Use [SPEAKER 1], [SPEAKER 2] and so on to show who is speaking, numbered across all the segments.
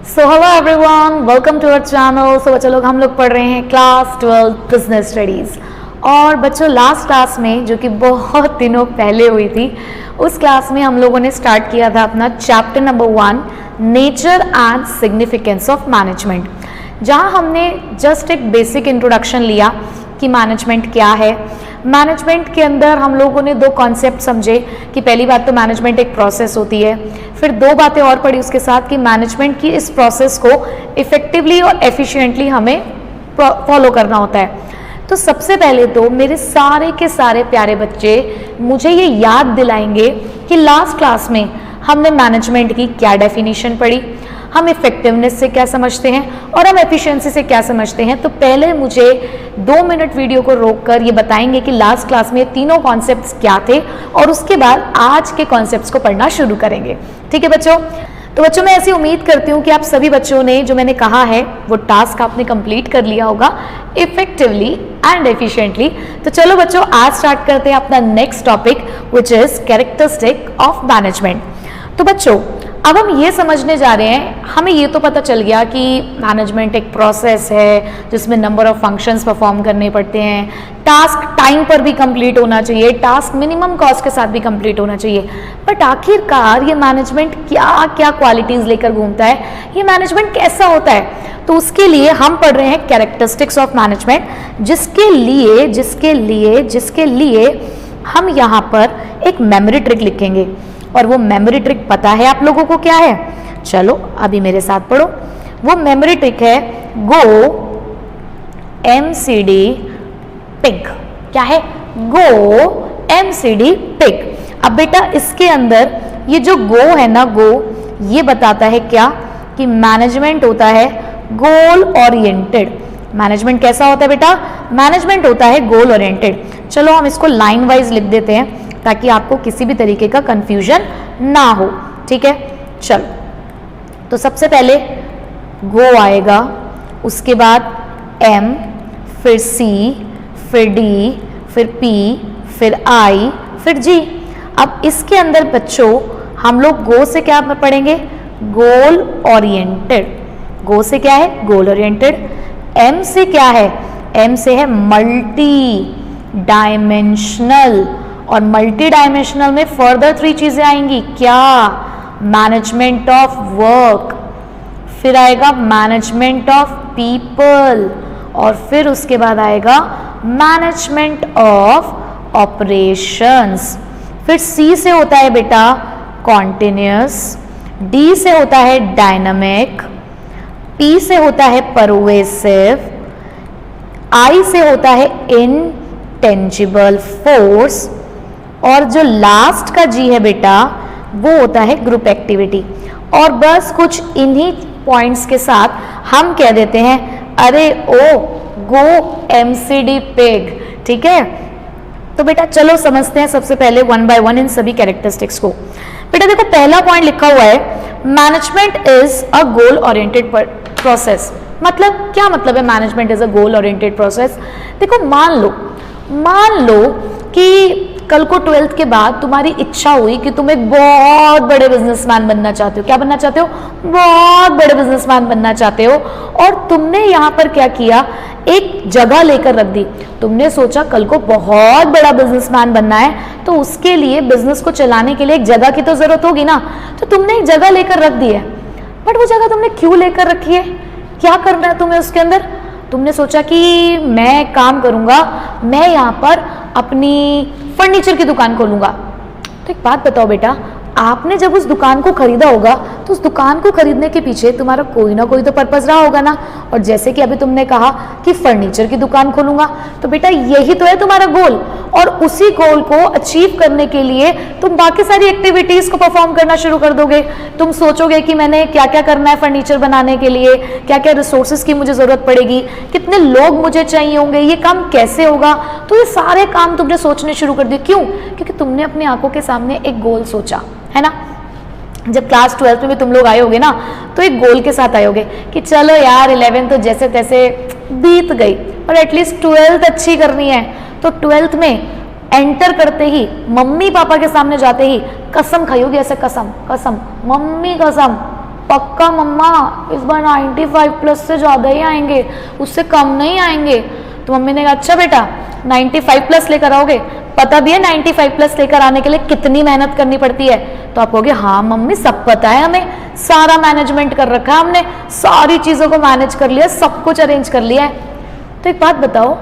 [SPEAKER 1] So hello everyone, welcome to our channel. So बच्चों लोग हम लोग पढ़ रहे हैं क्लास 12 बिजनेस स्टडीज़। और बच्चों लास्ट क्लास में जो कि बहुत दिनों पहले हुई थी, उस क्लास में हम लोगों ने स्टार्ट किया था अपना chapter number 1 nature and significance of management, जहां हमने जस्ट एक बेसिक इंट्रोडक्शन लिया कि मैनेजमेंट क्या है। मैनेजमेंट के अंदर हम लोगों ने दो कॉन्सेप्ट समझे कि पहली बात तो मैनेजमेंट एक प्रोसेस होती है, फिर दो बातें और पढ़ी उसके साथ कि मैनेजमेंट की इस प्रोसेस को इफेक्टिवली और एफिशिएंटली हमें फॉलो करना होता है। तो सबसे पहले तो मेरे सारे के सारे प्यारे बच्चे मुझे ये याद दिलाएंगे कि लास्ट क्लास में हमने मैनेजमेंट की क्या डेफिनेशन पढ़ी, हम इफेक्टिवनेस से क्या समझते हैं और हम एफिशिएंसी से क्या समझते हैं। तो पहले मुझे 2 मिनट वीडियो को रोककर ये बताएंगे कि लास्ट क्लास में तीनों कॉन्सेप्ट्स क्या थे और उसके बाद आज के कॉन्सेप्ट्स को पढ़ना शुरू करेंगे। ठीक है बच्चों? तो बच्चों मैं ऐसी उम्मीद करती हूँ कि आप सभी बच्चों ने जो मैंने कहा है वो टास्क आपने कंप्लीट कर लिया होगा इफेक्टिवली एंड एफिशिएंटली। तो चलो बच्चों आज स्टार्ट करते हैं अपना next topic which is characteristic of management. तो बच्चों अब हम ये समझने जा रहे हैं, हमें ये तो पता चल गया कि मैनेजमेंट एक प्रोसेस है जिसमें नंबर ऑफ फंक्शंस परफॉर्म करने पड़ते हैं, टास्क टाइम पर भी कंप्लीट होना चाहिए, टास्क मिनिमम कॉस्ट के साथ भी कंप्लीट होना चाहिए। बट आखिरकार ये मैनेजमेंट क्या क्या क्वालिटीज़ लेकर घूमता है, ये मैनेजमेंट कैसा होता है, तो उसके लिए हम पढ़ रहे हैं कैरेक्टरिस्टिक्स ऑफ मैनेजमेंट, जिसके लिए हम यहाँ पर एक मेमोरी ट्रिक लिखेंगे। और वो मेमोरी ट्रिक पता है आप लोगों को क्या है? चलो अभी मेरे साथ पढ़ो। वो मेमोरी ट्रिक है गो MCD पिग। क्या है? गो MCD पिग। अब बेटा इसके अंदर ये जो गो है ना, गो ये बताता है क्या कि मैनेजमेंट होता है गोल ओरिएंटेड। मैनेजमेंट कैसा होता है बेटा? मैनेजमेंट होता है गोल ओरिएंटेड। चलो हम इसको लाइन वाइज लिख देते हैं ताकि आपको किसी भी तरीके का कंफ्यूजन ना हो। ठीक है, चलो तो सबसे पहले गो आएगा, उसके बाद M, फिर C, फिर D, फिर P, फिर I, फिर G। अब इसके अंदर बच्चों हम लोग गो से क्या पढ़ेंगे? Goal oriented. गो से क्या है? Goal oriented. M से क्या है? M से है मल्टी डायमेंशनल, और मल्टी डायमेंशनल में फर्दर 3 चीजें आएंगी। क्या? मैनेजमेंट ऑफ वर्क, फिर आएगा मैनेजमेंट ऑफ पीपल, और फिर उसके बाद आएगा मैनेजमेंट ऑफ ऑपरेशंस। फिर C से होता है बेटा कॉन्टिन्यूअस, D से होता है डायनामिक, P से होता है परवेसिव, I से होता है इनटेंजिबल फोर्स, और जो लास्ट का G है बेटा वो होता है ग्रुप एक्टिविटी। और बस कुछ इन्हीं पॉइंट्स के साथ हम कह देते हैं अरे ओ गो MCD पिग। ठीक है, तो बेटा चलो समझते हैं सबसे पहले 1 by 1 इन सभी कैरेक्टरिस्टिक्स को। बेटा देखो पहला पॉइंट लिखा हुआ है management is a goal oriented process. मतलब क्या मतलब है management is a goal oriented process? देखो मान लो कि कल को 12th के बाद तुम्हारी इच्छा हुई कि तुम एक बहुत बड़े बिजनेसमैन बनना चाहते हो। क्या बनना चाहते हो? बहुत बड़े बिजनेसमैन बनना चाहते हो। और तुमने यहाँ पर क्या किया? एक जगह लेकर रख दी। तुमने सोचा कल को बहुत बड़ा बिजनेसमैन बनना है तो उसके लिए, बिजनेस को चलाने के लिए एक जगह की तो जरूरत होगी ना, तो तुमने एक जगह लेकर रख दी है। बट वो जगह तुमने क्यों लेकर रखी है? क्या करना है तुम्हें उसके अंदर? तुमने सोचा कि मैं काम करूंगा, मैं यहाँ पर अपनी फर्नीचर की दुकान खोलूंगा। तो एक बात बताओ बेटा, आपने जब उस दुकान को खरीदा होगा तो उस दुकान को खरीदने के पीछे तुम्हारा कोई ना कोई तो पर्पस रहा होगा ना। और जैसे कि अभी तुमने कहा कि फर्नीचर की दुकान खोलूंगा, तो बेटा यही तो है तुम्हारा गोल। और उसी गोल को अचीव करने के लिए तुम बाकी सारी एक्टिविटीज को परफॉर्म करना शुरू कर दोगे। तुम सोचोगे कि मैंने क्या क्या करना है फर्नीचर बनाने के लिए, क्या क्या रिसोर्सेज की मुझे जरूरत पड़ेगी, कितने लोग मुझे चाहिए होंगे, ये काम कैसे होगा। तो ये सारे काम तुमने सोचने शुरू कर दिए। क्यों? क्योंकि तुमने अपनी आंखों के सामने एक गोल सोचा है ना। जब क्लास 12th में भी तुम लोग आए होगे ना तो एक गोल के साथ आए होगे कि चलो यार 11 तो जैसे तैसे बीत गई और एटलीस्ट 12th अच्छी करनी है। तो 12th में एंटर करते ही, मम्मी पापा के सामने जाते ही कसम खाई होगी, ऐसे कसम कसम, मम्मी कसम पक्का मम्मा इस बार 95 प्लस से ज़्यादा ही आएंगे, उससे कम नहीं आएंगे। तो मम्मी ने कहा अच्छा बेटा 95 प्लस लेकर आओगे, पता भी है 95 प्लस लेकर आने के लिए कितनी मेहनत करनी पड़ती है? तो आप कहोगे हाँ मम्मी सब पता है, हमें सारा मैनेजमेंट कर रखा है, हमने सारी चीज़ों को मैनेज कर लिया, सब कुछ अरेंज कर लिया है। तो एक बात बताओ,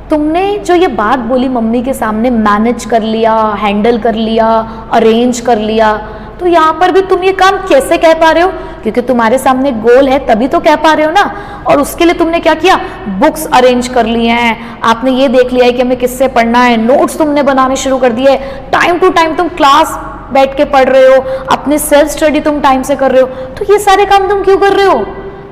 [SPEAKER 1] तुमने जो ये बात बोली मम्मी के सामने, मैनेज कर लिया, हैंडल कर लिया, अरेंज कर लिया, तो यहाँ पर भी तुम ये काम कैसे कह पा रहे हो? क्योंकि तुम्हारे सामने गोल है तभी तो कह पा रहे हो ना। और उसके लिए तुमने क्या किया? बुक्स अरेंज कर ली हैं, आपने ये देख लिया है कि हमें किससे पढ़ना है, नोट्स तुमने बनाने शुरू कर दिए, टाइम टू टाइम तुम क्लास बैठ के पढ़ रहे हो, अपनी सेल्फ स्टडी तुम टाइम से कर रहे हो। तो ये सारे काम तुम क्यों कर रहे हो?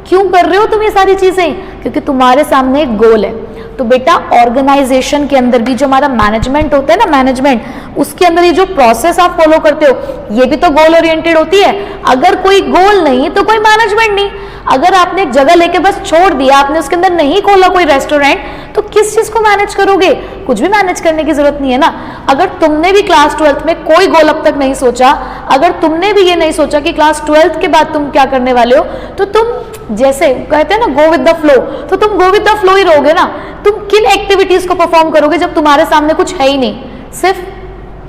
[SPEAKER 1] क्यों कर रहे हो तुम ये सारी चीजें? क्योंकि तुम्हारे सामने एक गोल है। तो बेटा ऑर्गेनाइजेशन के अंदर भी जो हमारा मैनेजमेंट होता है ना, मैनेजमेंट, उसके अंदर ये जो प्रोसेस आप फॉलो करते हो ये भी तो गोल ओरिएंटेड होती है। अगर कोई गोल नहीं तो कोई मैनेजमेंट नहीं। अगर आपने एक जगह लेके बस छोड़ दिया, आपने उसके अंदर नहीं खोला कोई रेस्टोरेंट, तो किस चीज को मैनेज करोगे? कुछ भी मैनेज करने की जरूरत नहीं है ना। अगर तुमने भी क्लास 12th में कोई गोल अब तक नहीं सोचा, अगर तुमने भी ये नहीं सोचा कि क्लास 12th के बाद तुम क्या करने वाले हो, तो तुम जैसे कहते हैं ना गो विद द फ्लो, तो तुम गो विद द फ्लो ही रहोगे ना। तुम किन एक्टिविटीज को परफॉर्म करोगे जब तुम्हारे सामने कुछ है ही नहीं, सिर्फ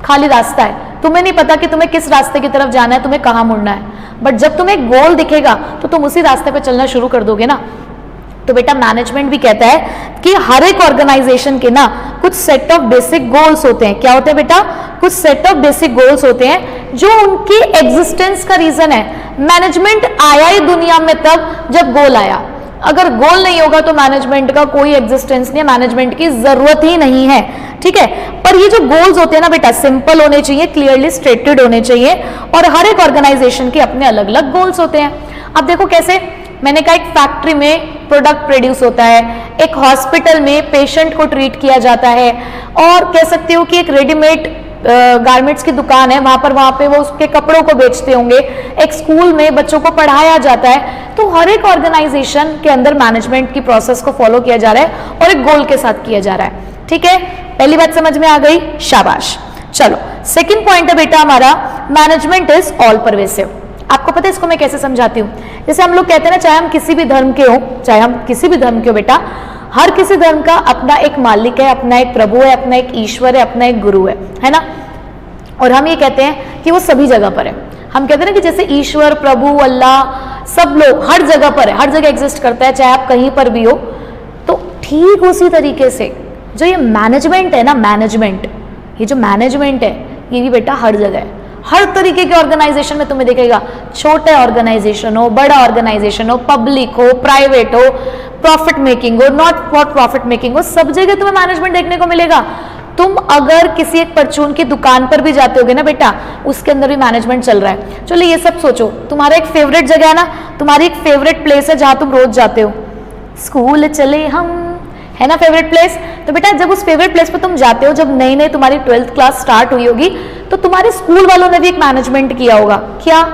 [SPEAKER 1] खाली रास्ता है, तुम्हें नहीं पता कि तुम्हें किस रास्ते की तरफ जाना है, तुम्हें कहाँ मुड़ना है। बट जब तुम्हें गोल दिखेगा तो तुम उसी रास्ते पे चलना शुरू कर दोगे ना। तो बेटा मैनेजमेंट भी कहता है कि हर एक ऑर्गेनाइजेशन के ना कुछ सेट ऑफ बेसिक गोल्स होते हैं। क्या होते हैं बेटा? कुछ सेट ऑफ बेसिक गोल्स होते हैं जो उनकी एग्जिस्टेंस का रीजन है। मैनेजमेंट आया ही दुनिया में तब जब गोल आया। अगर गोल नहीं होगा तो मैनेजमेंट का कोई एग्जिस्टेंस नहीं है, मैनेजमेंट की जरूरत ही नहीं है। ठीक है, पर ये जो गोल्स होते हैं ना बेटा, सिंपल होने चाहिए, क्लियरली स्टेटेड होने चाहिए, और हर एक ऑर्गेनाइजेशन के अपने अलग अलग गोल्स होते हैं। अब देखो कैसे, मैंने कहा एक फैक्ट्री में प्रोडक्ट प्रोड्यूस होता है, एक हॉस्पिटल में पेशेंट को ट्रीट किया जाता है, और कह सकते हो कि एक रेडीमेड गारमेंट्स की दुकान है, वहां पे वो उसके कपड़ों को बेचते होंगे, एक स्कूल में बच्चों को पढ़ाया जाता है। तो हर एक ऑर्गेनाइजेशन के अंदर मैनेजमेंट की प्रोसेस को फॉलो किया जा रहा है और एक गोल के साथ किया जा रहा है। ठीक है, पहली बात समझ में आ गई, शाबाश। चलो सेकंड पॉइंट है बेटा हमारा, मैनेजमेंट इज ऑल परवेसिव। आपको पता है इसको मैं कैसे समझाती हूँ? जैसे हम लोग कहते हैं ना, चाहे हम किसी भी धर्म के हो, चाहे हम किसी भी धर्म के हो बेटा, हर किसी धर्म का अपना एक मालिक है, अपना एक प्रभु है, अपना एक ईश्वर है, अपना एक गुरु है ना। और हम ये कहते हैं कि वो सभी जगह पर है। हम कहते हैं ना कि जैसे ईश्वर, प्रभु, अल्लाह, सब लोग हर जगह पर है, हर जगह एग्जिस्ट करता है, चाहे आप कहीं पर भी हो। तो ठीक उसी तरीके से जो ये मैनेजमेंट है ना, मैनेजमेंट, ये जो मैनेजमेंट है ये भी बेटा हर जगह है। हर तरीके के ऑर्गेनाइजेशन में तुम्हें दिखेगा, छोटा ऑर्गेनाइजेशन हो, बड़ा ऑर्गेनाइजेशन हो, पब्लिक हो, प्राइवेट हो, प्रॉफिट मेकिंग हो, नॉट फॉर प्रॉफिट मेकिंग हो, सब जगह तुम्हें मैनेजमेंट देखने को मिलेगा। तुम अगर किसी एक परचून की दुकान पर भी जाते होगे ना बेटा, उसके अंदर भी मैनेजमेंट चल रहा है। चलो ये सब सोचो, तुम्हारा एक फेवरेट जगह है ना, तुम्हारी एक फेवरेट प्लेस है जहां तुम रोज जाते हो, स्कूल चले हम, है ना फेवरेट प्लेस। तो बेटा जब उस फेवरेट प्लेस पे तुम जाते हो, जब नई नई तुम्हारी 12th क्लास स्टार्ट हुई होगी, तो तुम्हारे स्कूल वालों ने भी एक मैनेजमेंट किया होगा। क्या?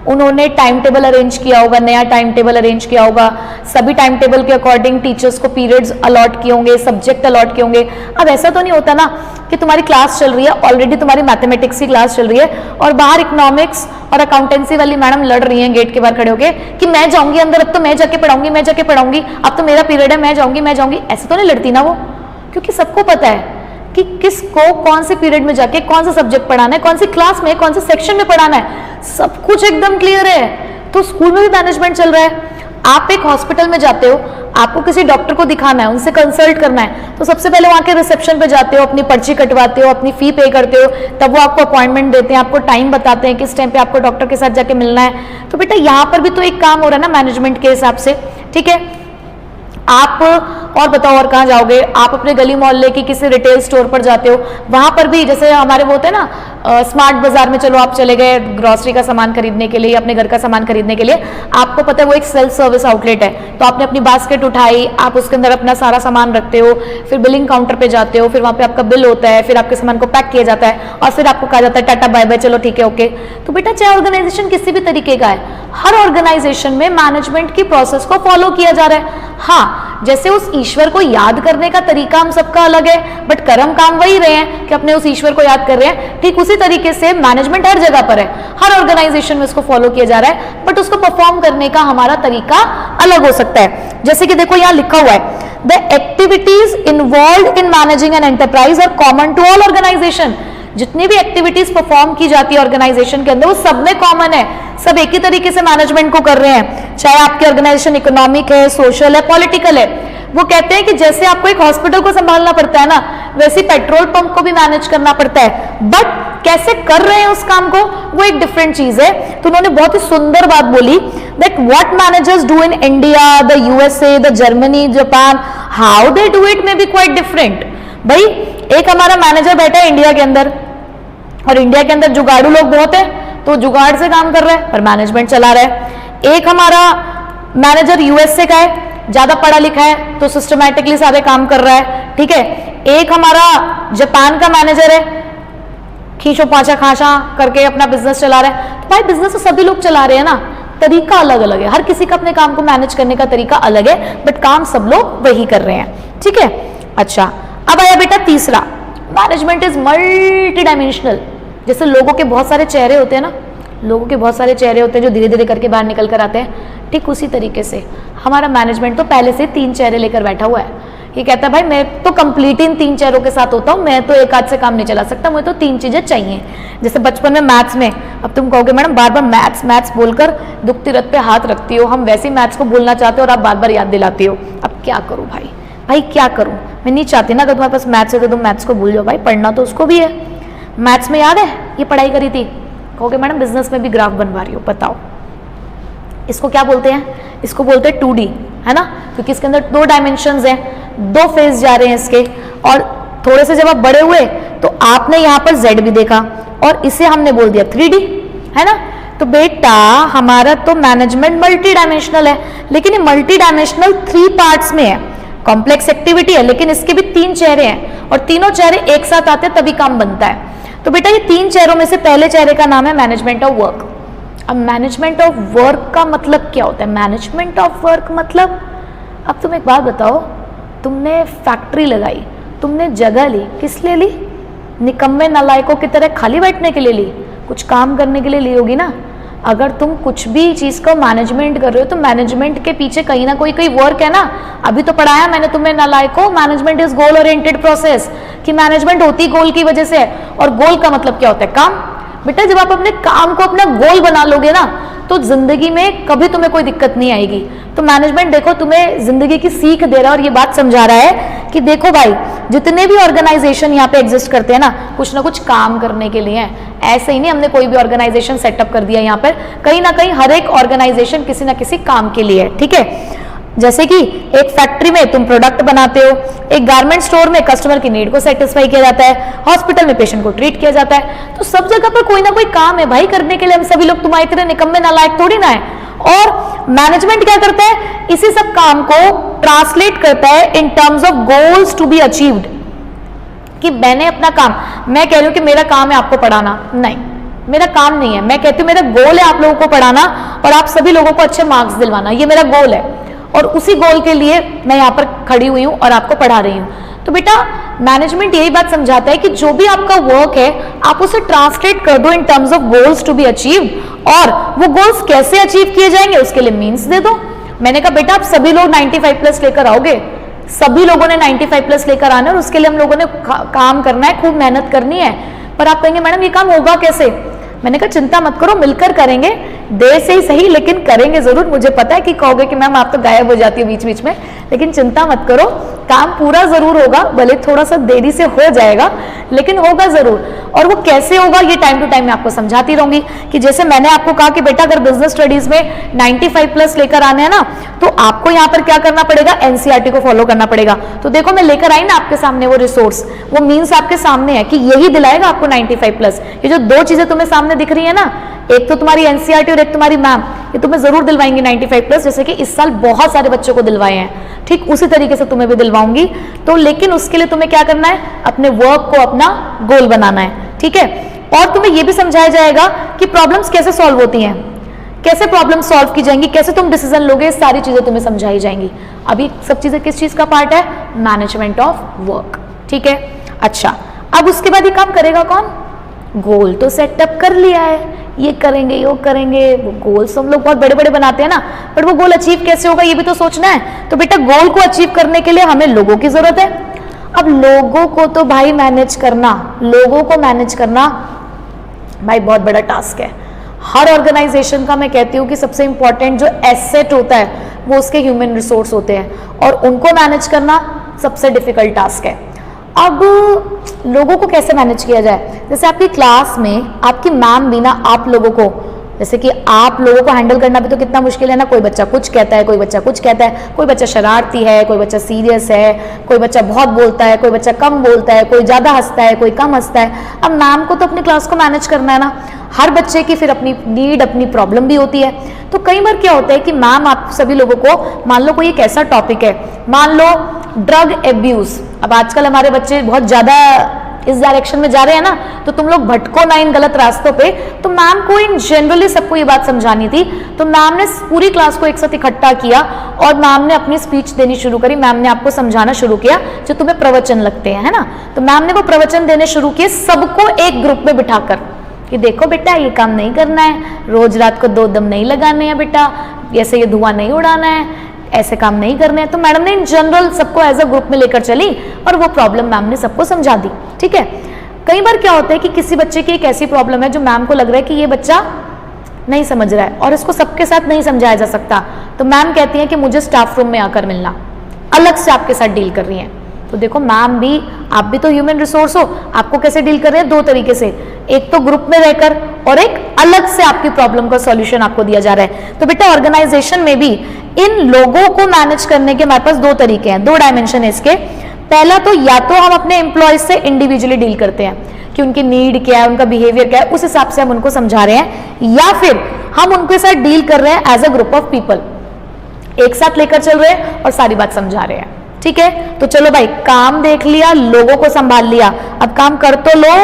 [SPEAKER 1] उन्होंने टाइम टेबल अरेंज किया होगा, नया टाइम टेबल अरेंज किया होगा, सभी टाइम टेबल के अकॉर्डिंग टीचर्स को पीरियड्स अलॉट किए होंगे, सब्जेक्ट अलॉट किए होंगे। अब ऐसा तो नहीं होता ना कि तुम्हारी क्लास चल रही है, ऑलरेडी तुम्हारी मैथमेटिक्स की क्लास चल रही है और बाहर इकोनॉमिक्स और अकाउंटेंसी वाली मैडम लड़ रही हैं गेट के बाहर खड़े होके कि मैं जाऊंगी अंदर, अब तो मैं जाके पढ़ाऊंगी, मैं जाके पढ़ाऊंगी, अब तो मेरा पीरियड है, मैं जाऊंगी, मैं जाऊंगी। ऐसे तो नहीं लड़ती ना वो, क्योंकि सबको पता है कि किसको कौन से पीरियड में जाके कौन सा सब्जेक्ट पढ़ाना है, कौन सी क्लास में, कौन से सेक्शन में पढ़ाना है, सब कुछ एकदम क्लियर है। तो स्कूल में भी मैनेजमेंट चल रहा है। आप एक हॉस्पिटल में जाते हो, आपको किसी डॉक्टर को दिखाना है, उनसे कंसल्ट करना है, तो सबसे पहले वहां के रिसेप्शन पे जाते हो, अपनी पर्ची कटवाते हो, अपनी फी पे करते हो, तब वो आपको अपॉइंटमेंट देते हैं, आपको टाइम बताते हैं किस टाइम पे आपको डॉक्टर के साथ जाके मिलना है। तो बेटा यहाँ पर भी तो एक काम हो रहा है ना मैनेजमेंट के हिसाब से। ठीक है, आप और बताओ और कहाँ जाओगे? आप अपने गली मोहल्ले की किसी रिटेल स्टोर पर जाते हो, वहां पर भी जैसे हमारे वो होते हैं ना स्मार्ट बाजार में, चलो आप चले गए ग्रोसरी का सामान खरीदने के लिए, अपने घर का सामान खरीदने के लिए, आपको पता है वो एक सेल्फ सर्विस आउटलेट है, तो आपने अपनी बास्केट उठाई, आप उसके अंदर अपना सारा सामान रखते हो, फिर बिलिंग काउंटर पे जाते हो, फिर वहां पे आपका बिल होता है, फिर आपके सामान को पैक किया जाता है और फिर आपको कहा जाता है टाटा बाय बाय, चलो ठीक है ओके। तो बेटा चाहे ऑर्गेनाइजेशन किसी भी तरीके का है, हर ऑर्गेनाइजेशन में मैनेजमेंट की प्रोसेस को फॉलो किया जा रहा है। हाँ, जैसे उस ईश्वर को याद करने का तरीका हम सबका अलग है, बट कर्म काम वही रहे हैं कि अपने उस ईश्वर को याद कर रहे हैं, ठीक उसी तरीके से मैनेजमेंट हर जगह पर है, हर ऑर्गेनाइजेशन में इसको फॉलो किया जा रहा है, बट उसको परफॉर्म करने का हमारा तरीका अलग हो सकता है। जैसे कि देखो यहाँ लिखा हुआ है, the activities involve in managing an enterprise are common to all organisation. जितनी भी एक्टिविटीज परफॉर्म की जाती है ऑर्गेनाइजेशन के अंदर वो सब में कॉमन है, सब एक ही तरीके से मैनेजमेंट को कर रहे हैं, चाहे आपकी ऑर्गेनाइजेशन इकोनॉमिक है, सोशल है, पॉलिटिकल है। वो कहते हैं कि जैसे आपको एक हॉस्पिटल को संभालना पड़ता है ना, वैसे पेट्रोल पंप को भी मैनेज करना पड़ता है, बट कैसे कर रहे हैं उस काम को वो एक डिफरेंट चीज है। तो उन्होंने बहुत ही सुंदर बात बोली that what managers do in India, the USA, the Germany, Japan, how they do it may be quite different. भाई एक हमारा मैनेजर बैठा है इंडिया के अंदर, और इंडिया के अंदर जुगाड़ू लोग बहुत है तो जुगाड़ से काम कर रहा है पर मैनेजमेंट चला रहा है। एक हमारा मैनेजर यूएसए का है, ज्यादा पढ़ा लिखा है तो सिस्टमैटिकली सारे काम कर रहा है, ठीक है। एक हमारा जापान का मैनेजर है, खींचो पाचा खाचा करके अपना बिजनेस चला रहा है। तो भाई बिजनेस तो सभी लोग चला रहे हैं ना, तरीका अलग अलग है, हर किसी का अपने काम को मैनेज करने का तरीका अलग है, बट काम सब लोग वही कर रहे हैं, ठीक है। अच्छा अब आया बेटा तीसरा, मैनेजमेंट इज मल्टी डायमेंशनल। जैसे लोगों के बहुत सारे चेहरे होते हैं ना, लोगों के बहुत सारे चेहरे होते हैं जो धीरे धीरे करके बाहर निकल कर आते हैं, ठीक उसी तरीके से हमारा मैनेजमेंट तो पहले से 3 चेहरे लेकर बैठा हुआ है। ये कहता है भाई मैं तो कंप्लीट इन 3 चेहरों के साथ होता हूँ, मैं तो एक हाथ से काम नहीं चला सकता, मुझे तो 3 चीजें चाहिए। जैसे बचपन में मैथ्स में, अब तुम कहोगे मैडम बार बार मैथ्स मैथ्स बोलकर दुखती रथ पे हाथ रखती हो, हम वैसे ही मैथ्स को भूलना चाहते हो और आप बार बार याद दिलाती हो। अब क्या करूँ भाई, भाई क्या करूँ, मैं नहीं चाहती ना अगर तुम्हारे पास मैथ्स है तो तुम मैथ्स को भूल जाओ, भाई पढ़ना तो उसको भी है। मैथ्स में याद है ये पढ़ाई करी थी, कहोगे मैडम बिजनेस में भी ग्राफ बनवा रही हो, बताओ इसको क्या बोलते हैं, इसको बोलते हैं 2D, है ना, क्योंकि इसके अंदर 2 डायमेंशंस हैं, 2 फेज जा रहे हैं इसके। और थोड़े से जब आप बड़े हुए तो आपने यहाँ पर Z भी देखा और इसे हमने बोल दिया 3D, है ना। तो बेटा हमारा तो मैनेजमेंट मल्टी डायमेंशनल है, लेकिन ये मल्टी डायमेंशनल 3 पार्ट्स में है, कॉम्प्लेक्स एक्टिविटी है, लेकिन इसके भी 3 चेहरे हैं और तीनों चेहरे एक साथ आते हैं तभी काम बनता है। तो बेटा ये 3 चेहरों में से पहले चेहरे का नाम है मैनेजमेंट ऑफ वर्क। अब मैनेजमेंट ऑफ वर्क का मतलब क्या होता है, मैनेजमेंट ऑफ वर्क मतलब, अब तुम एक बात बताओ, तुमने फैक्ट्री लगाई, तुमने जगह ली, किस लिए ली, निकम्मे नालायकों की तरह खाली बैठने के लिए ली, कुछ काम करने के लिए ली होगी ना। अगर तुम कुछ भी चीज को मैनेजमेंट कर रहे हो तो मैनेजमेंट के पीछे कहीं ना कोई वर्क है ना। अभी तो पढ़ाया मैंने तुम्हें नालायको, management is goal oriented process, कि मैनेजमेंट होती गोल की वजह से है, और गोल का मतलब क्या होता है, काम। बेटा जब आप अपने काम को अपना गोल बना लोगे ना तो जिंदगी में कभी तुम्हें कोई दिक्कत नहीं आएगी। तो मैनेजमेंट देखो तुम्हें जिंदगी की सीख दे रहा है और ये बात समझा रहा है कि देखो भाई जितने भी ऑर्गेनाइजेशन यहाँ पे एग्जिस्ट करते हैं ना कुछ काम करने के लिए है। ऐसे ही नहीं हमने कोई भी ऑर्गेनाइजेशन सेटअप कर दिया यहाँ पर, कहीं ना कहीं हर एक ऑर्गेनाइजेशन किसी ना किसी काम के लिए है, ठीक है। जैसे कि एक फैक्ट्री में तुम प्रोडक्ट बनाते हो, एक गारमेंट स्टोर में कस्टमर की नीड को सेटिस्फाई किया जाता है, हॉस्पिटल में पेशेंट को ट्रीट किया जाता है। तो सब जगह पर कोई ना कोई काम है भाई करने के लिए, हम सभी लोग तुम्हारी तरह निकम्मे नालायक थोड़ी ना है। और मैनेजमेंट क्या करता है, इसी सब काम को ट्रांसलेट करता है in terms of goals to be achieved, कि मैंने अपना काम, मैं कह रही हूँ कि मेरा काम है आपको पढ़ाना, नहीं मेरा काम नहीं है, मैं कहती हूँ मेरा गोल है आप लोगों को पढ़ाना और आप सभी लोगों को अच्छे मार्क्स दिलवाना, ये मेरा गोल है और उसी गोल के लिए मैं यहाँ पर खड़ी हुई हूँ और आपको पढ़ा रही हूँ। तो बेटा मैनेजमेंट यही बात समझाता है कि जो भी आपका वर्क है आप उसे ट्रांसलेट कर दो in terms of goals to be achieved, और वो गोल्स कैसे अचीव किए जाएंगे उसके लिए मीन्स दे दो। मैंने कहा बेटा आप सभी लोग 95+ लेकर आओगे, सभी लोगों ने 95+ लेकर आना है और उसके लिए हम लोगों ने काम करना है, खूब मेहनत करनी है। पर आप कहेंगे मैडम ये काम होगा कैसे, मैंने कहा चिंता मत करो, मिलकर करेंगे, देर से ही सही लेकिन करेंगे जरूर। मुझे पता है कि कहोगे कि मैम आप तो गायब हो जाती है बीच बीच में, लेकिन चिंता मत करो, काम पूरा जरूर होगा, भले थोड़ा सा देरी से हो जाएगा लेकिन होगा जरूर। और वो कैसे होगा ये टाइम टू टाइम मैं आपको समझाती रहूंगी। कि जैसे मैंने आपको कहा कि बेटा अगर बिजनेस स्टडीज में 95+ लेकर आने हैं ना तो आपको यहाँ पर क्या करना पड़ेगा, एनसीईआरटी को फॉलो करना पड़ेगा। तो देखो मैं लेकर आई ना आपके सामने वो रिसोर्स, वो मीन्स आपके सामने है कि यही दिलाएगा आपको 95+। ये जो 2 चीजें तुम्हें सामने दिख रही है ना, एक तो तुम्हारी एनसीईआरटी और एक तुम्हारी मैम, ये तुम्हें जरूर दिलवाएंगे 95+, जैसे कि इस साल बहुत सारे बच्चों को दिलवाए हैं, ठीक उसी तरीके से तुम्हें भी दिलवाऊंगी। तो लेकिन उसके लिए तुम्हें क्या करना है, अपने वर्क को अपना गोल बनाना है, ठीक है। और तुम्हें यह भी समझाया जाएगा कि प्रॉब्लम्स कैसे सॉल्व होती हैं, कैसे प्रॉब्लम सॉल्व की जाएंगी, कैसे तुम डिसीजन लोगे, सारी चीजें तुम्हें समझाई जाएंगी। अभी सब चीजें किस चीज का पार्ट है, मैनेजमेंट ऑफ वर्क, ठीक है। अच्छा, अब उसके बाद ये काम करेगा कौन, गोल तो सेटअप कर लिया है, ये करेंगे वो करेंगे, वो गोल्स हम लोग बहुत बड़े बड़े बनाते हैं ना, बट वो गोल अचीव कैसे होगा ये भी तो सोचना है। तो बेटा गोल को अचीव करने के लिए हमें लोगों की जरूरत है। अब लोगों को तो भाई मैनेज करना, लोगों को मैनेज करना भाई बहुत बड़ा टास्क है। हर ऑर्गेनाइजेशन का मैं कहती हूँ कि सबसे इंपॉर्टेंट जो एसेट होता है वो उसके ह्यूमन रिसोर्स होते हैं, और उनको मैनेज करना सबसे डिफिकल्ट टास्क है। अब लोगों को कैसे मैनेज किया जाए, जैसे आपकी क्लास में आपकी मैम भी ना आप लोगों को, जैसे कि आप लोगों को हैंडल करना भी तो कितना मुश्किल है ना, कोई बच्चा कुछ कहता है, कोई बच्चा कुछ कहता है, कोई बच्चा शरारती है, कोई बच्चा सीरियस है, कोई बच्चा बहुत बोलता है, कोई बच्चा कम बोलता है, कोई ज़्यादा हंसता है, कोई कम हंसता है। अब मैम को तो अपनी क्लास को मैनेज करना है ना, हर बच्चे की फिर अपनी नीड अपनी प्रॉब्लम भी होती है। तो कई बार क्या होता है कि मैम आप सभी लोगों को, मान लो कोई एक ऐसा टॉपिक है, मान लो ड्रग एब्यूज, अब आजकल हमारे बच्चे बहुत ज़्यादा इस डायरेक्शन में जा रहे हैं ना, तो तुम लोग भटको ना इन गलत रास्तों पे। तो मैम को इन जनरली सबको ये बात समझानी थी, तो मैम ने पूरी क्लास को एक साथ इकट्ठा किया और मैम ने अपनी स्पीच देनी शुरू करी। मैम ने आपको समझाना शुरू किया जो तुम्हें प्रवचन लगते हैं, है ना, तो मैम ने वो प्रवचन देने शुरू किए सबको एक ग्रुप में बिठाकर कि देखो बेटा ये काम नहीं करना है, रोज रात को 2 दम नहीं लगाने हैं बेटा, ऐसे ये धुआं नहीं उड़ाना है, ऐसे काम नहीं करने हैं। तो मैडम ने इन जनरल सबको एज अ ग्रुप में लेकर चली और वो प्रॉब्लम मैम ने सबको समझा दी, ठीक है। कई बार क्या होता है कि किसी बच्चे की एक ऐसी प्रॉब्लम है जो मैम को लग रहा है कि ये बच्चा नहीं समझ रहा है और इसको सबके साथ नहीं समझाया जा सकता, तो मैम कहती है कि मुझे स्टाफ रूम में आकर मिलना, अलग से आपके साथ डील कर रही हैं। तो देखो मैम भी, आप भी तो ह्यूमन रिसोर्स हो, आपको कैसे डील कर रहे हैं, 2 तरीके से, एक तो ग्रुप में रहकर और एक अलग से आपकी प्रॉब्लम का सॉल्यूशन आपको दिया जा रहा है। तो बेटा ऑर्गेनाइजेशन में भी इन लोगों को मैनेज करने के हमारे पास 2 तरीके हैं, 2 डायमेंशन है इसके। पहला तो या तो हम अपने एम्प्लॉयज से इंडिविजुअली डील करते हैं कि उनकी नीड क्या है, उनका बिहेवियर क्या है, उस हिसाब से हम उनको समझा रहे हैं, या फिर हम उनके साथ डील कर रहे हैं as a group of people, एक साथ लेकर चल रहे हैं और सारी बात समझा रहे हैं, ठीक है। तो चलो भाई काम देख लिया, लोगों को संभाल लिया, अब काम कर तो लो,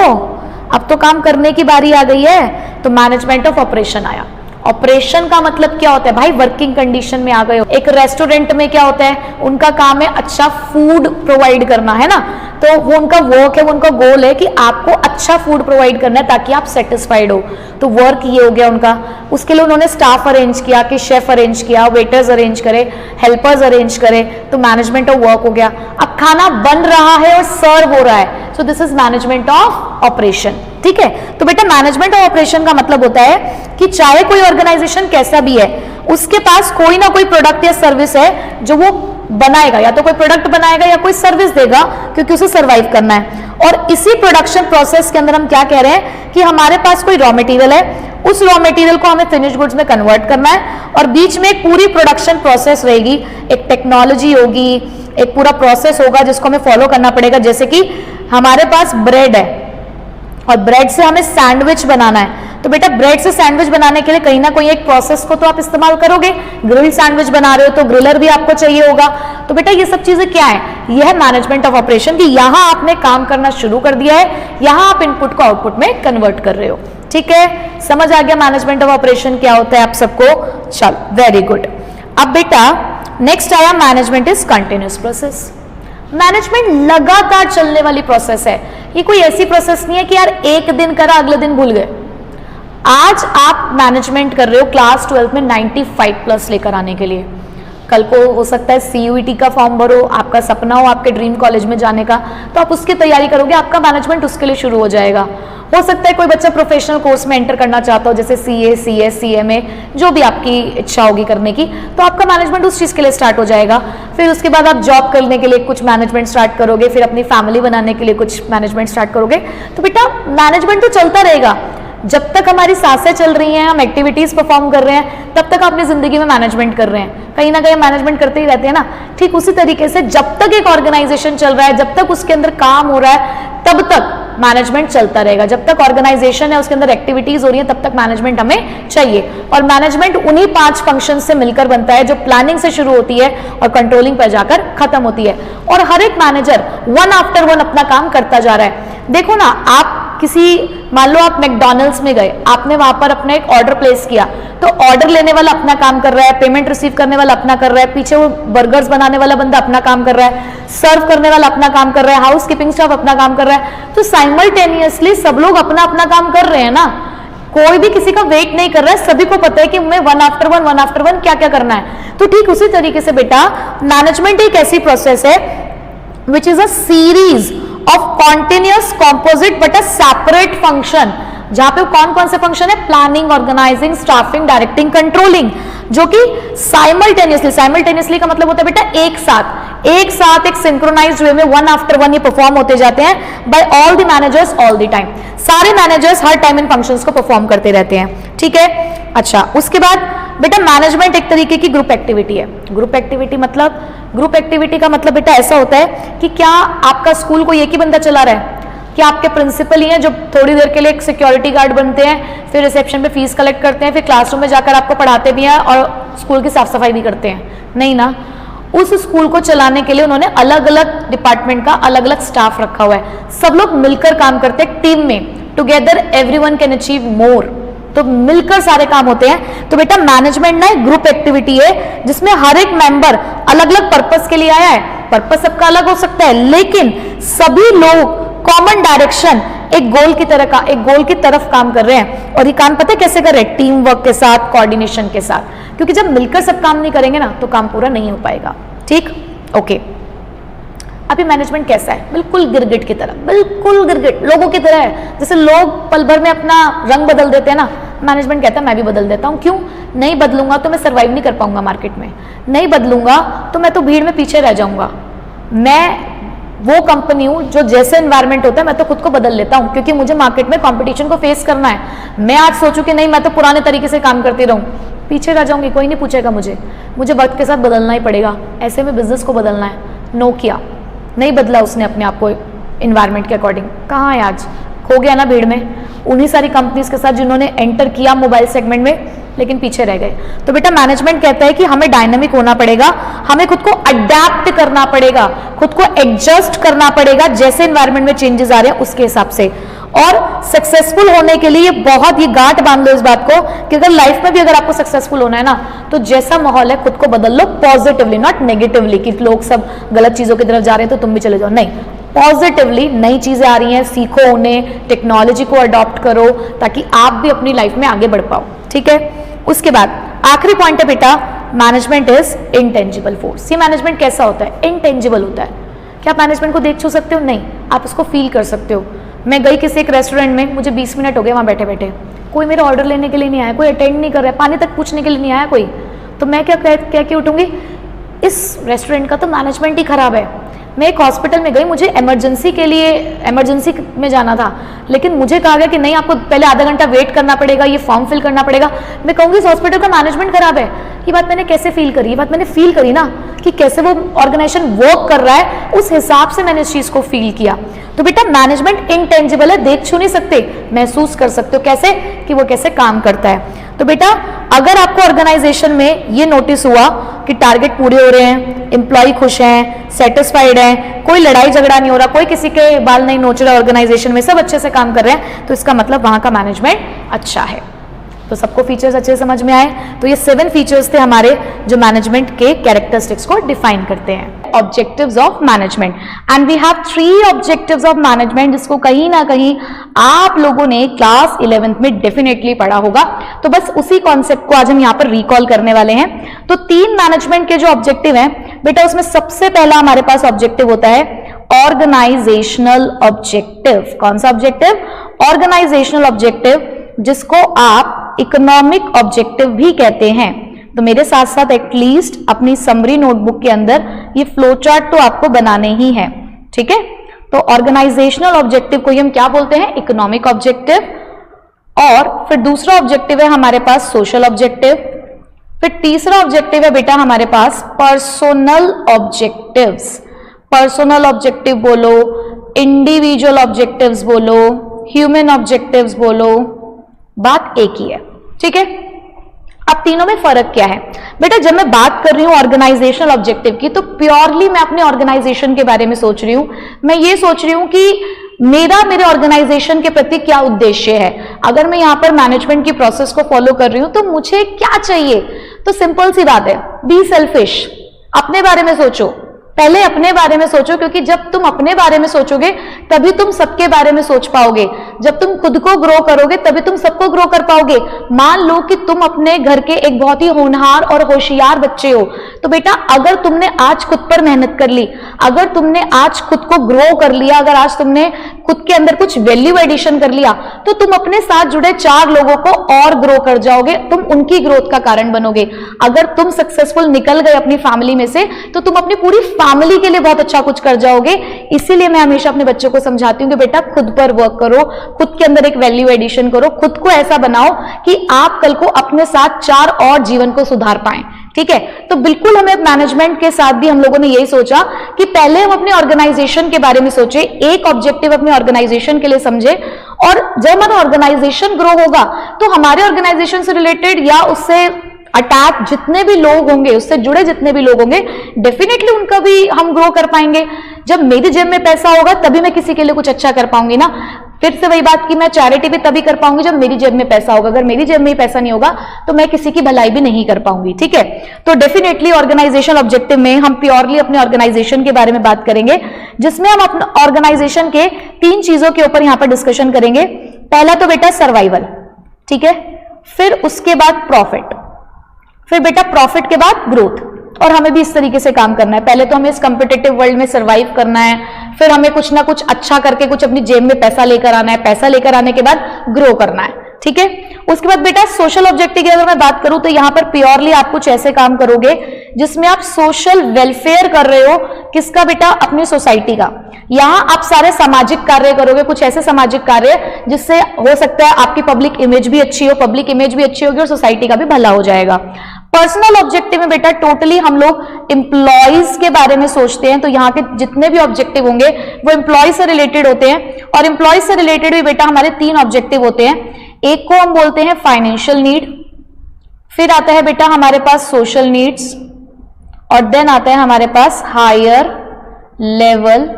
[SPEAKER 1] अब तो काम करने की बारी आ गई है। तो मैनेजमेंट ऑफ ऑपरेशन आया। ऑपरेशन का मतलब क्या होता है भाई, वर्किंग कंडीशन में आ गए हो। एक रेस्टोरेंट में क्या होता है, उनका काम है अच्छा फूड प्रोवाइड करना, है ना, तो वो उनका वर्क है, वो उनका गोल है कि आपको अच्छा फूड प्रोवाइड करना है ताकि आप सेटिस्फाइड हो। तो वर्क ये हो गया उनका, उसके लिए उन्होंने स्टाफ अरेंज किया कि शेफ अरेंज किया, वेटर्स अरेंज करे, हेल्पर्स अरेंज करे, तो मैनेजमेंट ऑफ वर्क हो गया। अब खाना बन रहा है और सर्व हो रहा है, so this is management of operation, ठीक है। तो बेटा मैनेजमेंट ऑफ ऑपरेशन का मतलब होता है कि चाहे कोई ऑर्गेनाइजेशन कैसा भी है, उसके पास कोई ना कोई प्रोडक्ट या सर्विस है जो वो बनाएगा, या तो कोई प्रोडक्ट बनाएगा या कोई सर्विस देगा, क्योंकि उसे सरवाइव करना है। और इसी प्रोडक्शन प्रोसेस के अंदर हम क्या कह रहे हैं कि हमारे पास कोई रॉ मटेरियल है, उस रॉ मटेरियल को हमें फिनिश गुड्स में कन्वर्ट करना है, और बीच में एक पूरी प्रोडक्शन प्रोसेस रहेगी, एक टेक्नोलॉजी होगी, एक पूरा प्रोसेस होगा जिसको हमें फॉलो करना पड़ेगा। जैसे कि हमारे पास ब्रेड है और ब्रेड से हमें सैंडविच बनाना है, तो बेटा ब्रेड से सैंडविच बनाने के लिए कहीं ना कहीं एक प्रोसेस को तो आप इस्तेमाल करोगे। ग्रिल सैंडविच बना रहे हो तो ग्रिलर भी आपको चाहिए होगा। तो बेटा ये सब चीजें क्या है, यह है मैनेजमेंट ऑफ ऑपरेशन, कि यहां आपने काम करना शुरू कर दिया है, यहां आप इनपुट को आउटपुट में कन्वर्ट कर रहे हो, ठीक है। समझ आ गया मैनेजमेंट ऑफ ऑपरेशन क्या होता है आप सबको, चलो वेरी गुड। अब बेटा नेक्स्ट आया management is continuous process. Management लगातार चलने वाली प्रोसेस है, ये कोई ऐसी प्रोसेस नहीं है कि यार एक दिन करा अगले दिन भूल गए। आज आप मैनेजमेंट कर रहे हो क्लास 12 में 95+ लेकर आने के लिए, कल को हो सकता है CUET का फॉर्म भरो, आपका सपना हो आपके ड्रीम कॉलेज में जाने का, तो आप उसकी तैयारी करोगे, आपका मैनेजमेंट उसके लिए शुरू हो जाएगा। हो सकता है कोई बच्चा प्रोफेशनल कोर्स में एंटर करना चाहता हो, जैसे CA, CS, CMA, जो भी आपकी इच्छा होगी करने की, तो आपका मैनेजमेंट उस चीज़ के लिए स्टार्ट हो जाएगा। फिर उसके बाद आप जॉब करने के लिए कुछ मैनेजमेंट स्टार्ट करोगे, फिर अपनी फैमिली बनाने के लिए कुछ मैनेजमेंट स्टार्ट करोगे। तो बेटा मैनेजमेंट तो चलता रहेगा, जब तक हमारी सांसें चल रही हैं, हम एक्टिविटीज परफॉर्म कर रहे हैं, तब तक अपनी जिंदगी में मैनेजमेंट कर रहे हैं, कहीं ना कहीं मैनेजमेंट करते ही रहते हैं ना। ठीक उसी तरीके से जब तक एक ऑर्गेनाइजेशन चल रहा है, जब तक उसके अंदर काम हो रहा है, तब तक मैनेजमेंट चलता रहेगा। जब तक ऑर्गेनाइजेशन है उसके अंदर एक्टिविटीज हो रही है, तब तक मैनेजमेंट हमें चाहिए। और मैनेजमेंट उन्हीं 5 फंक्शन से मिलकर बनता है जो प्लानिंग से शुरू होती है और कंट्रोलिंग पर जाकर खत्म होती है। और हर एक मैनेजर वन आफ्टर वन अपना काम करता जा रहा है। देखो ना, आप किसी, मान लो आप मैकडॉनल्ड्स में गए, आपने वहां पर अपना एक ऑर्डर प्लेस किया, तो ऑर्डर लेने वाला अपना काम कर रहा है, पेमेंट रिसीव करने वाला अपना कर रहा है, पीछे वो बर्गर्स बनाने वाला बंदा अपना काम कर रहा है, सर्व करने वाला अपना काम कर रहा है, हाउस कीपिंग स्टाफ अपना काम कर रहा है। तो साइमल्टेनियसली सब लोग अपना अपना काम कर रहे हैं ना, कोई भी किसी का वेट नहीं कर रहा है, सभी को पता है कि मैं वन आफ्टर वन क्या क्या करना है। तो ठीक उसी तरीके से बेटा मैनेजमेंट एक ऐसी प्रोसेस है which is a series of continuous composite but a separate function, जहां पे कौन कौन से फंक्शन है, planning, organising, staffing, directing, controlling, जो कि साइमल्टेनियसली का मतलब होता है बेटा एक साथ एक सिंक्रोनाइज्ड वे में वन आफ्टर वन ये परफॉर्म होते जाते हैं by all the managers all the time. सारे मैनेजर्स हर टाइम इन फंक्शंस को परफॉर्म करते रहते हैं, ठीक है। अच्छा, उसके बाद बेटा मैनेजमेंट एक तरीके की ग्रुप एक्टिविटी है। ग्रुप एक्टिविटी का मतलब बेटा ऐसा होता है कि क्या आपका स्कूल कोई एक ही बंदा चला रहा है, क्या आपके प्रिंसिपल ही हैं जो थोड़ी देर के लिए एक सिक्योरिटी गार्ड बनते हैं, फिर रिसेप्शन पे फीस कलेक्ट करते हैं, फिर क्लासरूम में जाकर आपको पढ़ाते भी हैं और स्कूल की साफ सफाई भी करते हैं? नहीं ना, उस स्कूल को चलाने के लिए उन्होंने अलग अलग डिपार्टमेंट का अलग अलग स्टाफ रखा हुआ है, सब लोग मिलकर काम करते हैं टीम में, together everyone can achieve more, तो मिलकर सारे काम होते हैं। तो बेटा मैनेजमेंट ना एक ग्रुप एक्टिविटी है जिसमें हर एक मेंबर अलग अलग पर्पस के लिए आया है, पर्पस सबका अलग हो सकता है, लेकिन सभी लोग कॉमन डायरेक्शन, एक गोल की तरफ काम कर रहे हैं। और ये काम पता है कैसे कर रहे हैं? टीम वर्क के साथ, कोऑर्डिनेशन के साथ, क्योंकि जब मिलकर सब काम नहीं करेंगे ना तो काम पूरा नहीं हो पाएगा, ठीक, ओके। अभी मैनेजमेंट कैसा है? बिल्कुल गिरगिट की तरह, बिल्कुल गिरगिट लोगों की तरह है। जैसे लोग पल भर में अपना रंग बदल देते हैं ना, मैनेजमेंट कहता है मैं भी बदल देता हूँ। क्यों? नहीं बदलूंगा तो मैं सर्वाइव नहीं कर पाऊंगा मार्केट में, नहीं बदलूंगा तो मैं तो भीड़ में पीछे रह जाऊंगा। मैं वो कंपनी हूँ जो जैसे एनवायरनमेंट होता है मैं तो खुद को बदल लेता हूँ, क्योंकि मुझे मार्केट में कंपटीशन को फेस करना है। मैं आज सोचूं कि नहीं मैं तो पुराने तरीके से काम करती रहूँ, पीछे रह जाऊंगी, कोई नहीं पूछेगा मुझे वक्त के साथ बदलना ही पड़ेगा। ऐसे में बिजनेस को बदलना है, नो किया, नहीं बदला उसने अपने आप को एनवायरनमेंट के अकॉर्डिंग, कहाँ है आज, खो गया ना भीड़ में, उन्हीं सारी कंपनीज के साथ जिन्होंने एंटर किया मोबाइल सेगमेंट में लेकिन पीछे रह गए। तो बेटा मैनेजमेंट कहता है कि हमें डायनामिक होना पड़ेगा, हमें खुद को अडेप्ट करना पड़ेगा, खुद को एडजस्ट करना पड़ेगा जैसे एनवायरनमेंट में चेंजेस आ रहे हैं उसके हिसाब से। और सक्सेसफुल होने के लिए बहुत ही गांठ बांध लो इस बात को कि अगर लाइफ में भी अगर आपको सक्सेसफुल होना है ना तो जैसा माहौल है खुद को बदल लो पॉजिटिवली, नॉट नेगेटिवली कि लोग सब गलत चीजों की तरफ जा रहे हैं तो तुम भी चले जाओ, नहीं, पॉजिटिवली नई चीजें आ रही हैं, सीखो उन्हें, टेक्नोलॉजी को अडॉप्ट करो ताकि आप भी अपनी लाइफ में आगे बढ़ पाओ, ठीक है। उसके बाद आखिरी पॉइंट है बेटा, मैनेजमेंट इज इंटेंजिबल फोर्स। ये मैनेजमेंट कैसा होता है? इंटेंजिबल होता है। क्या आप मैनेजमेंट को देख छू सकते हो? नहीं, आप उसको फील कर सकते हो। मैं गई किसी एक रेस्टोरेंट में, मुझे 20 मिनट हो गए वहां बैठे बैठे, कोई मेरा ऑर्डर लेने के लिए नहीं आया, कोई अटेंड नहीं कर रहा है, पानी तक पूछने के लिए नहीं आया कोई, तो मैं क्या कह के उठूंगी, इस रेस्टोरेंट का तो मैनेजमेंट ही खराब है। मैं एक हॉस्पिटल में गई, मुझे इमरजेंसी में जाना था, लेकिन मुझे कहा गया कि नहीं आपको पहले आधा घंटा वेट करना पड़ेगा, ये फॉर्म फिल करना पड़ेगा। मैं कहूँगी इस हॉस्पिटल का मैनेजमेंट खराब है। ये बात मैंने कैसे फील करी? ये बात मैंने फील करी ना कि कैसे वो ऑर्गेनाइजेशन वर्क कर रहा है, उस हिसाब से मैंने इस चीज को फील किया। तो बेटा मैनेजमेंट इंटेंजिबल है, देख छू नहीं सकते, महसूस कर सकते हो कैसे कि वो कैसे काम करता है। तो बेटा अगर आपको ऑर्गेनाइजेशन में ये नोटिस हुआ कि टारगेट पूरे हो रहे हैं, एम्प्लॉय खुश हैं, सेटिस्फाइड हैं, कोई लड़ाई झगड़ा नहीं हो रहा, कोई किसी के बाल नहीं नोच रहा, ऑर्गेनाइजेशन में सब अच्छे से काम कर रहे हैं, तो इसका मतलब वहां का मैनेजमेंट अच्छा है। तो सबको फीचर्स अच्छे समझ में आए? तो ये 7 फीचर्स थे हमारे जो मैनेजमेंट के कैरेक्टरिस्टिक्स को डिफाइन करते हैं। Objectives of management, and we have 3 objectives of management जिसको कहीं ना कहीं आप लोगों ने क्लास 11th में डेफिनेटली पढ़ा होगा। तो बस उसी कॉन्सेप्ट को आज हम यहाँ पर रिकॉल करने वाले हैं। तो 3 मैनेजमेंट के जो ऑब्जेक्टिव हैं बेटा, उसमें सबसे पहला हमारे पास ऑब्जेक्टिव होता है ऑर्गेनाइजेशनल ऑब्जेक्टिव। कौन सा ऑब्जेक्टिव? ऑर्गेनाइजेशनल ऑब्जेक्टिव, जिसको आप इकोनॉमिक ऑब्जेक्टिव भी कहते हैं। तो मेरे साथ साथ एटलीस्ट अपनी समरी नोटबुक के अंदर ये फ्लो चार्ट तो आपको बनाने ही है, ठीक है। तो ऑर्गेनाइजेशनल ऑब्जेक्टिव को हम क्या बोलते हैं? Economic objective. और फिर दूसरा ऑब्जेक्टिव है हमारे पास सोशल ऑब्जेक्टिव। फिर तीसरा ऑब्जेक्टिव है बेटा हमारे पास पर्सनल ऑब्जेक्टिव्स। पर्सनल ऑब्जेक्टिव बोलो, इंडिविजुअल ऑब्जेक्टिव्स बोलो, ह्यूमन ऑब्जेक्टिव्स बोलो, बात एक ही है, ठीक है। अब तीनों में फर्क क्या है बेटा? जब मैं बात कर रही हूं ऑर्गेनाइजेशनल ऑब्जेक्टिव की तो प्योरली मैं अपने ऑर्गेनाइजेशन के बारे में सोच रही हूं। मैं ये सोच रही हूं कि मेरे ऑर्गेनाइजेशन के प्रति क्या उद्देश्य है। अगर मैं यहाँ पर मैनेजमेंट की प्रोसेस को फॉलो कर रही हूं तो मुझे क्या चाहिए। तो सिंपल सी बात है, बी सेल्फिश, अपने बारे में सोचो, पहले अपने बारे में सोचो, क्योंकि जब तुम अपने बारे में सोचोगे तभी तुम सबके बारे में सोच पाओगे। जब तुम खुद को ग्रो करोगे तभी तुम सबको ग्रो कर पाओगे। मान लो कि तुम अपने घर के एक बहुत ही होनहार और होशियार बच्चे हो, तो बेटा अगर तुमने आज खुद पर मेहनत कर ली, अगर तुमने आज खुद को ग्रो कर लिया, अगर आज तुमने खुद के अंदर कुछ वैल्यू एडिशन कर लिया, तो तुम अपने साथ जुड़े 4 लोगों को और ग्रो कर जाओगे, तुम उनकी ग्रोथ का कारण बनोगे। अगर तुम सक्सेसफुल निकल गए अपनी फैमिली में से तो तुम अपनी पूरी फैमिली के लिए बहुत अच्छा कुछ कर जाओगे। इसीलिए मैं हमेशा अपने बच्चों को समझाती हूँ कि बेटा खुद पर वर्क करो, खुद के अंदर एक वैल्यू एडिशन करो, खुद को ऐसा बनाओ कि आप कल को अपने साथ 4 और जीवन को सुधार पाएं। ठीक है, तो बिल्कुल हमें मैनेजमेंट के साथ भी हम लोगों ने यही सोचा कि पहले हम अपने ऑर्गेनाइजेशन के बारे में सोचे, एक ऑब्जेक्टिव अपने ऑर्गेनाइजेशन के लिए समझे, और जब हमारा ऑर्गेनाइजेशन ग्रो होगा तो हमारे ऑर्गेनाइजेशन से रिलेटेड या उससे अटैच जितने भी लोग होंगे, उससे जुड़े जितने भी लोग होंगे, डेफिनेटली उनका भी हम ग्रो कर पाएंगे। जब मेरी जेब में पैसा होगा तभी मैं किसी के लिए कुछ अच्छा कर पाऊंगी ना। फिर से वही बात कि मैं चैरिटी भी तभी कर पाऊंगी जब मेरी जेब में पैसा होगा। अगर मेरी जेब में ही पैसा नहीं होगा तो मैं किसी की भलाई भी नहीं कर पाऊंगी। ठीक है, तो डेफिनेटली ऑर्गेनाइजेशन ऑब्जेक्टिव में हम प्योरली अपने ऑर्गेनाइजेशन के बारे में बात करेंगे, जिसमें हम अपने ऑर्गेनाइजेशन के 3 चीजों के ऊपर यहां पर डिस्कशन करेंगे। पहला तो बेटा सर्वाइवल, ठीक है, फिर उसके बाद प्रॉफिट, फिर बेटा प्रॉफिट के बाद ग्रोथ। और हमें भी इस तरीके से काम करना है। पहले तो हमें इस कॉम्पिटिटिव वर्ल्ड में सर्वाइव करना है, फिर हमें कुछ ना कुछ अच्छा करके कुछ अपनी जेब में पैसा लेकर आना है, पैसा लेकर आने के बाद ग्रो करना है। ठीक है, उसके बाद बेटा सोशल ऑब्जेक्टिव की अगर मैं बात करूं तो यहां पर प्योरली आप कुछ ऐसे काम करोगे जिसमें आप सोशल वेलफेयर कर रहे हो। किसका बेटा? अपनी सोसाइटी का। यहां आप सारे सामाजिक कार्य करोगे, कुछ ऐसे सामाजिक कार्य जिससे हो सकता है आपकी पब्लिक इमेज भी अच्छी हो, पब्लिक इमेज भी अच्छी होगी और सोसाइटी का भी भला हो जाएगा। पर्सनल ऑब्जेक्टिव में बेटा टोटली हम लोग एम्प्लॉयज के बारे में सोचते हैं, तो यहाँ के जितने भी ऑब्जेक्टिव होंगे वो एम्प्लॉय से रिलेटेड होते हैं। और एम्प्लॉय से रिलेटेड भी बेटा हमारे 3 ऑब्जेक्टिव होते हैं। एक को हम बोलते हैं फाइनेंशियल नीड, फिर आता है बेटा हमारे पास सोशल नीड्स, और देन आता है हमारे पास हायर लेवल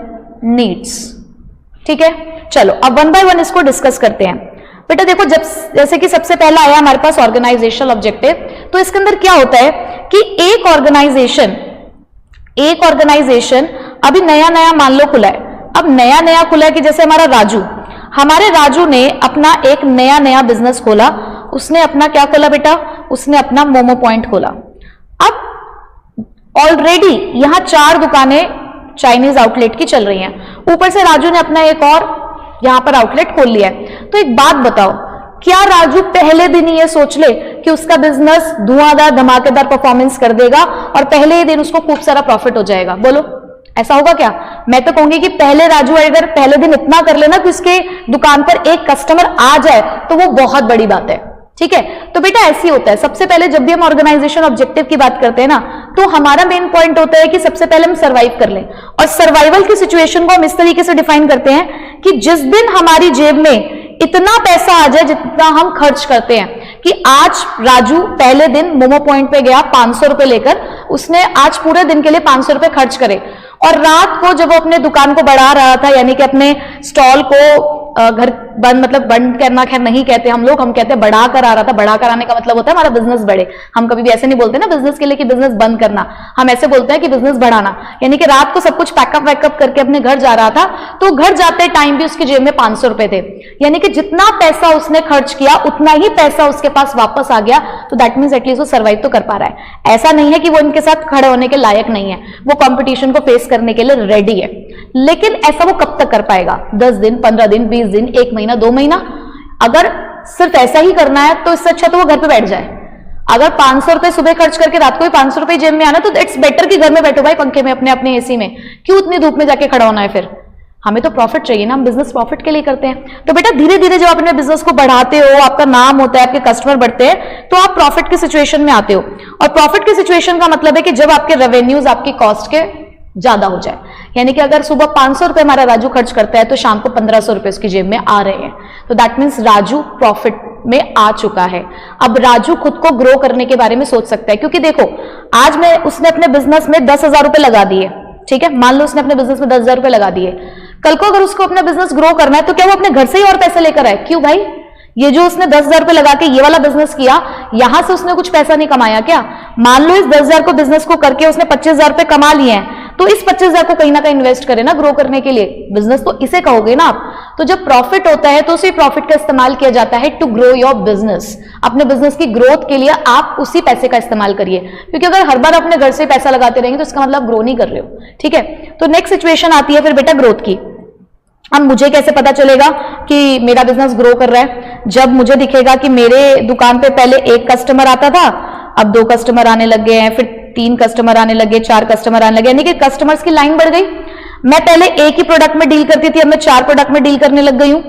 [SPEAKER 1] नीड्स। ठीक है, चलो अब 1 बाय 1 इसको डिस्कस करते हैं। बेटा देखो, जैसे कि सबसे पहला आया हमारे पास ऑर्गेनाइजेशनल ऑब्जेक्टिव, तो इसके अंदर क्या होता है कि एक ऑर्गेनाइजेशन अभी नया नया मान लो खुला है। अब नया नया खुला है कि जैसे हमारे राजू ने अपना एक नया बिजनेस खोला। उसने अपना क्या खोला बेटा? उसने अपना मोमो पॉइंट खोला। अब ऑलरेडी यहां 4 दुकानें चाइनीज आउटलेट की चल रही हैं, ऊपर से राजू ने अपना एक और यहां पर आउटलेट खोल लिया है। तो एक बात बताओ, क्या राजू पहले दिन ही ये सोच ले कि उसका बिजनेस धुआंधार धमाकेदार परफॉर्मेंस कर देगा और पहले ही दिन उसको खूब सारा प्रॉफिट हो जाएगा? बोलो, ऐसा होगा क्या? मैं तो कहूंगी कि पहले राजू अगर पहले दिन इतना कर लेना कि उसके दुकान पर एक कस्टमर आ जाए तो वो बहुत बड़ी बात है। ठीक है, तो बेटा ऐसे होता है। सबसे पहले जब भी हम ऑर्गेनाइजेशन ऑब्जेक्टिव की बात करते हैं ना, तो हमारा मेन पॉइंट होता है कि सबसे पहले हम सर्वाइव कर लें। और सर्वाइवल की सिचुएशन को हम इस तरीके से डिफाइन करते हैं कि जिस दिन हमारी जेब में इतना पैसा आ जाए जितना हम खर्च करते हैं, कि आज राजू पहले दिन मोमो पॉइंट पे गया 500 रुपए लेकर, उसने आज पूरे दिन के लिए 500 रुपए खर्च करे, और रात को जब वो अपने दुकान को बढ़ा रहा था, यानी कि अपने स्टॉल को घर बंद करना, खैर नहीं कहते हम लोग, हम कहते हैं बढ़ा कर आ रहा था। बढ़ा कर आने का मतलब होता है हमारा बिजनेस बढ़े। हम कभी भी ऐसे नहीं बोलते ना बिजनेस के लिए कि बिजनेस बंद करना, हम ऐसे बोलते हैं कि बिजनेस बढ़ाना। यानी कि रात को सब कुछ पैकअप वैकअप करके अपने घर जा रहा था, तो घर जाते टाइम भी उसकी जेब में 500 रुपए थे। यानी कि जितना पैसा उसने खर्च किया उतना ही पैसा उसके पास वापस आ गया। तो दैट मीन्स एटलीस्ट वो सर्वाइव तो कर पा रहा है। ऐसा नहीं है कि वो इनके साथ खड़े होने के लायक नहीं है, वो कंपटीशन को फेस करने के लिए रेडी है। लेकिन ऐसा वो कब तक कर पाएगा? 10 दिन, 15 दिन, 20 दिन, 1 महीना, 2 महीना? अगर सिर्फ ऐसा ही करना है तो इससे अच्छा तो वो घर पे बैठ जाए। अगर 500 रुपए सुबह खर्च करके रात को ही 500 रुपए जेब में आना, तो इट्स बेटर कि घर में बैठो भाई पंखे में, अपने एसी में। क्यों इतनी धूप में जाके खड़ा होना है? फिर हमें तो प्रॉफिट चाहिए ना, हम बिजनेस प्रॉफिट के लिए करते हैं। तो बेटा धीरे धीरे जब आप अपने बिजनेस को बढ़ाते हो, आपका नाम होता है, आपके कस्टमर बढ़ते हैं, तो आप प्रॉफिट की सिचुएशन में आते हो। और प्रॉफिट की सिचुएशन का मतलब है कि जब आपके रेवेन्यूज आपकी कॉस्ट के ज्यादा हो जाए। यानी कि अगर सुबह 500 रुपए हमारा राजू खर्च करता है तो शाम को 1500 रुपए उसकी जेब में आ रहे हैं, तो दैट मीन्स राजू प्रॉफिट में आ चुका है। अब राजू खुद को ग्रो करने के बारे में सोच सकता है, क्योंकि देखो आज उसने अपने बिजनेस में 10,000 रुपए लगा दिए। ठीक है, मान लो उसने अपने बिजनेस में 10,000 रुपए लगा दिए। कल को अगर उसको अपना बिजनेस ग्रो करना है तो क्या वो अपने घर से ही और पैसे लेकर आए? क्यों भाई? ये जो उसने 10,000 रुपए लगा के ये वाला बिजनेस किया, यहां से उसने कुछ पैसा नहीं कमाया क्या? मान लो इस 10,000 को बिजनेस को करके उसने 25,000 रुपए कमा लिए हैं, तो इस 25,000 को कहीं ना कहीं इन्वेस्ट करे ना ग्रो करने के लिए। बिजनेस तो इसे कहोगे ना आप। तो जब प्रॉफिट होता है तो उसी प्रॉफिट का इस्तेमाल किया जाता है टू ग्रो योर बिजनेस। अपने बिजनेस की ग्रोथ के लिए आप उसी पैसे का इस्तेमाल करिए, क्योंकि अगर हर बार अपने घर से पैसा लगाते रहेंगे तो इसका मतलब ग्रो नहीं कर रहे हो। ठीक है, तो नेक्स्ट सिचुएशन आती है फिर बेटा ग्रोथ की। अब मुझे कैसे पता चलेगा कि मेरा बिजनेस ग्रो कर रहा है? जब मुझे दिखेगा कि मेरे दुकान पे पहले 1 कस्टमर आता था, अब 2 कस्टमर आने लग गए हैं, फिर 3 कस्टमर आने लगे, 4 कस्टमर आने लगे, यानी कि कस्टमर्स की लाइन बढ़ गई। मैं पहले एक ही प्रोडक्ट में डील करती थी, अब मैं 4 प्रोडक्ट में डील करने लग गई हूं।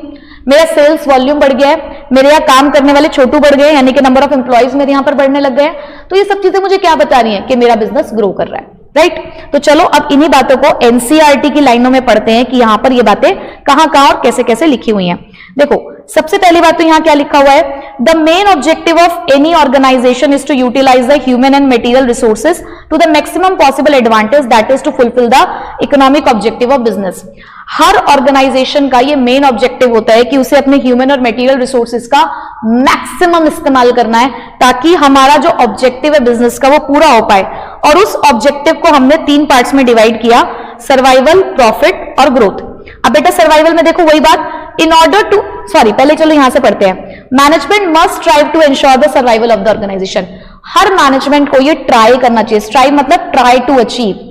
[SPEAKER 1] मेरा सेल्स वॉल्यूम बढ़ गया है, मेरे यहाँ काम करने वाले छोटू बढ़ गए, यानी कि नंबर ऑफ एम्प्लॉइज मेरे यहाँ पर बढ़ने लग गए हैं। तो ये सब चीजें मुझे क्या बता रही है कि मेरा बिजनेस ग्रो कर रहा है, राइट? तो चलो अब इन्हीं बातों को एनसीईआरटी की लाइनों में पढ़ते हैं कि यहां पर ये बातें कहां कहां और कैसे कैसे लिखी हुई हैं। देखो, सबसे पहली बात तो यहां क्या लिखा हुआ है? The main objective of any organisation is to utilise the human and material resources to the maximum possible advantage, that is to fulfil the economic objective of business. हर ऑर्गेनाइजेशन का ये मेन ऑब्जेक्टिव होता है कि उसे अपने human और material resources का मैक्सिमम इस्तेमाल करना है, ताकि हमारा जो ऑब्जेक्टिव है बिजनेस का वो पूरा हो पाए। और उस ऑब्जेक्टिव को हमने 3 पार्ट्स में डिवाइड किया, सर्वाइवल, प्रॉफिट और ग्रोथ। अब बेटा सर्वाइवल में देखो वही बात, इन ऑर्डर टू पहले चलो यहां से पढ़ते हैं। Management must strive to ensure the survival of the organisation. हर मैनेजमेंट को ये ट्राई करना चाहिए, स्ट्राइव मतलब ट्राई टू अचीव।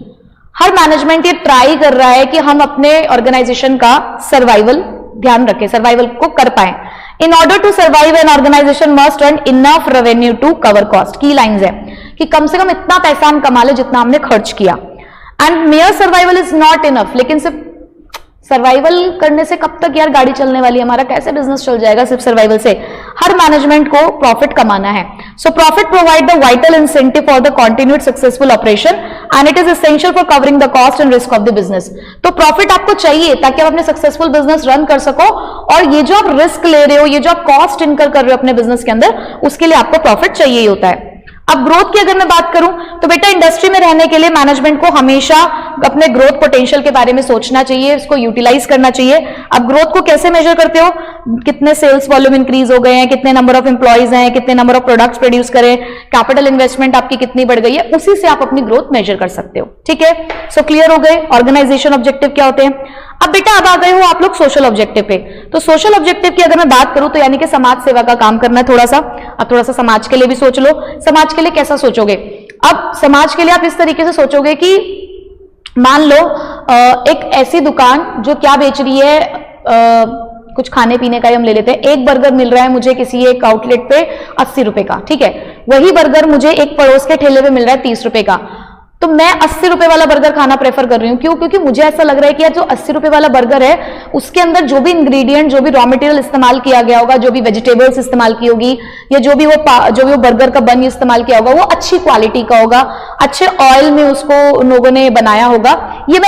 [SPEAKER 1] हर मैनेजमेंट ये ट्राई कर रहा है कि हम अपने ऑर्गेनाइजेशन का सर्वाइवल ध्यान रखें, सर्वाइवल को कर पाए। In order to survive an organisation must earn enough revenue to cover cost. की लाइंस है कि कम से कम इतना पैसा हम कमा ले जितना हमने खर्च किया। And mayor survival is not enough. लेकिन सिर्फ सर्वाइवल करने से कब तक यार गाड़ी चलने वाली है, हमारा कैसे बिजनेस चल जाएगा सिर्फ सर्वाइवल से? हर मैनेजमेंट को प्रॉफिट कमाना है। So profit provide the vital incentive for the continued successful operation and it is essential for covering the cost and risk of the business. तो प्रॉफिट आपको चाहिए ताकि आप अपने सक्सेसफुल बिजनेस रन कर सको, और ये जो आप रिस्क ले रहे हो, ये जो आप कॉस्ट इनकर कर रहे हो अपने बिजनेस के अंदर, उसके लिए आपको प्रॉफिट चाहिए ही होता है। अब ग्रोथ की अगर मैं बात करूं तो बेटा इंडस्ट्री में रहने के लिए मैनेजमेंट को हमेशा अपने ग्रोथ पोटेंशियल के बारे में सोचना चाहिए, इसको यूटिलाइज करना चाहिए। अब ग्रोथ को कैसे मेजर करते हो? कितने सेल्स वॉल्यूम इंक्रीज हो गए हैं, कितने नंबर ऑफ एम्प्लॉइज हैं, कितने नंबर ऑफ प्रोडक्ट्स प्रोड्यूस करें, कैपिटल इन्वेस्टमेंट आपकी कितनी बढ़ गई है, उसी से आप अपनी ग्रोथ मेजर कर सकते हो। ठीक है, सो क्लियर हो गए ऑर्गेनाइजेशन ऑब्जेक्टिव क्या होते हैं। अब बेटा अब आ गए हो आप लोग सोशल ऑब्जेक्टिव पे। तो सोशल ऑब्जेक्टिव की अगर मैं बात करूं तो यानी कि समाज सेवा का काम करना है थोड़ा सा। अब थोड़ा सा समाज के लिए भी सोच लो। समाज के लिए कैसा सोचोगे? अब समाज के लिए आप इस तरीके से सोचोगे कि मान लो एक ऐसी दुकान जो क्या बेच रही है, कुछ खाने पीने का ही हम ले लेते हैं। एक बर्गर मिल रहा है मुझे किसी एक आउटलेट पे 80 रुपए का, ठीक है। वही बर्गर मुझे एक पड़ोस के ठेले पे मिल रहा है 30 रुपए का। तो मैं 80 रुपए वाला बर्गर खाना प्रेफर कर रही हूँ। क्यों? क्योंकि मुझे ऐसा लग रहा है कि यार जो 80 रुपए वाला बर्गर है उसके अंदर जो भी इंग्रेडिएंट, जो भी रॉ मटेरियल इस्तेमाल किया गया होगा, जो भी वेजिटेबल्स इस्तेमाल की होगी, या जो भी वो बर्गर का बन इस्तेमाल किया होगा, वो अच्छी क्वालिटी का होगा, अच्छे ऑयल में उसको उन लोगों ने बनाया होगा। ये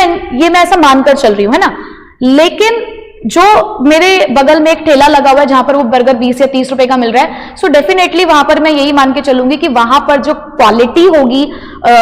[SPEAKER 1] मैं ऐसा मानकर चल रही हूँ, है ना। लेकिन जो मेरे बगल में एक ठेला लगा हुआ है जहां पर वो बर्गर 20 या 30 रुपए का मिल रहा है, सो डेफिनेटली वहां पर मैं यही मान के चलूंगी कि वहां पर जो क्वालिटी होगी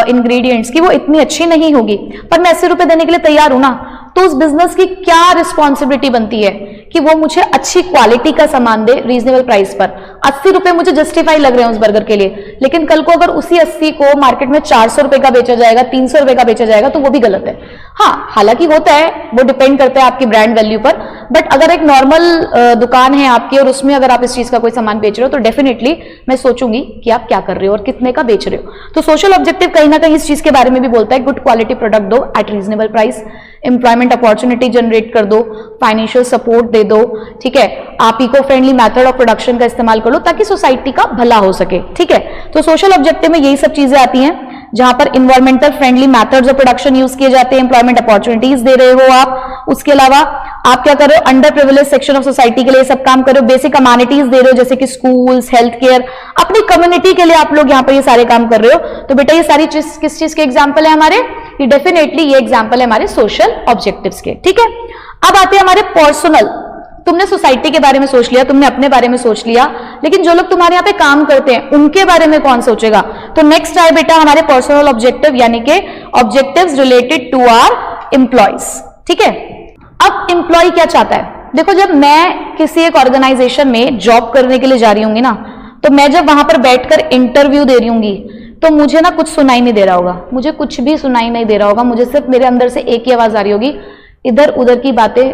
[SPEAKER 1] इंग्रेडिएंट्स की वो इतनी अच्छी नहीं होगी, पर मैं 80 रुपए देने के लिए तैयार हूं ना। तो उस बिजनेस की क्या रिस्पॉन्सिबिलिटी बनती है कि वो मुझे अच्छी क्वालिटी का सामान दे रीजनेबल प्राइस पर। 80 रुपए मुझे जस्टिफाई लग रहे हैं उस बर्गर के लिए, लेकिन कल को अगर उसी 80 को मार्केट में 400 रुपए का बेचा जाएगा, 300 रुपए का बेचा जाएगा, तो वो भी गलत है। हाँ, हालांकि होता है, वो डिपेंड करता है आपकी ब्रांड वैल्यू पर, बट अगर एक नॉर्मल दुकान है आपकी और उसमें अगर आप इस चीज का कोई सामान बेच रहे हो तो डेफिनेटली मैं सोचूंगी कि आप क्या कर रहे हो और कितने का बेच रहे हो। तो सोशल ऑब्जेक्टिव कहीं ना कहीं इस चीज के बारे में भी बोलता है, गुड क्वालिटी प्रोडक्ट दो at reasonable price, employment opportunity generate कर दो, फाइनेंशियल सपोर्ट दे दो, ठीक है। आप eco friendly method of production का इस्तेमाल कर लो ताकि सोसाइटी का भला हो सके, ठीक है। तो सोशल ऑब्जेक्टिव में यही सब चीजें आती हैं, जहां पर environmental friendly methods of production use किए जाते हैं, एम्प्लॉयमेंट अपॉर्चुनिटीज दे रहे हो आप, उसके अलावा आप क्या कर रहे हो, under privilege section of society के लिए सब काम कर रहे हो, बेसिक कम्युनिटीज दे रहे हो जैसे कि स्कूल्स, हेल्थ केयर, अपनी कम्युनिटी के लिए आप लोग यहाँ पर ये सारे काम कर रहे हो। तो बेटा ये सारी चीज किस चीज के एग्जाम्पल है हमारे? ये डेफिनेटली ये एग्जाम्पल है हमारे सोशल ऑब्जेक्टिव्स के, ठीक है। अब आते हैं हमारे पर्सनल। तुमने सोसाइटी के बारे में सोच लिया, तुमने अपने बारे में सोच लिया, लेकिन जो लोग तुम्हारे यहाँ पे काम करते हैं उनके बारे में कौन सोचेगा? तो नेक्स्ट आए बेटा हमारे पर्सनल ऑब्जेक्टिव, यानी कि objectives related to our employees, ठीक है। अब एम्प्लॉय क्या चाहता है? देखो, जब मैं किसी एक ऑर्गेनाइजेशन में जॉब करने के लिए जा रही होंगी ना, तो मैं जब वहां पर बैठकर इंटरव्यू दे रही होंगी तो मुझे ना कुछ सुनाई नहीं दे रहा होगा, मुझे कुछ भी सुनाई नहीं दे रहा होगा, मुझे सिर्फ मेरे अंदर से एक ही आवाज आ रही होगी, इधर उधर की बातें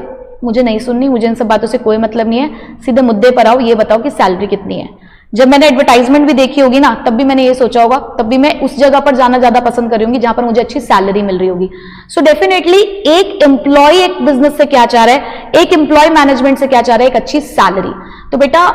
[SPEAKER 1] मुझे नहीं सुननी, मुझे इन सब बातों से कोई मतलब नहीं है, सीधे मुद्दे पर आओ, ये बताओ कि सैलरी कितनी है। जब मैंने एडवर्टाइजमेंट भी देखी होगी ना, तब भी मैंने ये सोचा होगा, तब भी मैं उस जगह पर जाना ज्यादा पसंद कर रही होंगी जहां पर मुझे अच्छी सैलरी मिल रही होगी। सो डेफिनेटली एक एम्प्लॉय एक बिजनेस से क्या चाह रहा है, एक एम्प्लॉय मैनेजमेंट से क्या चाह रहा है, एक अच्छी सैलरी। तो बेटा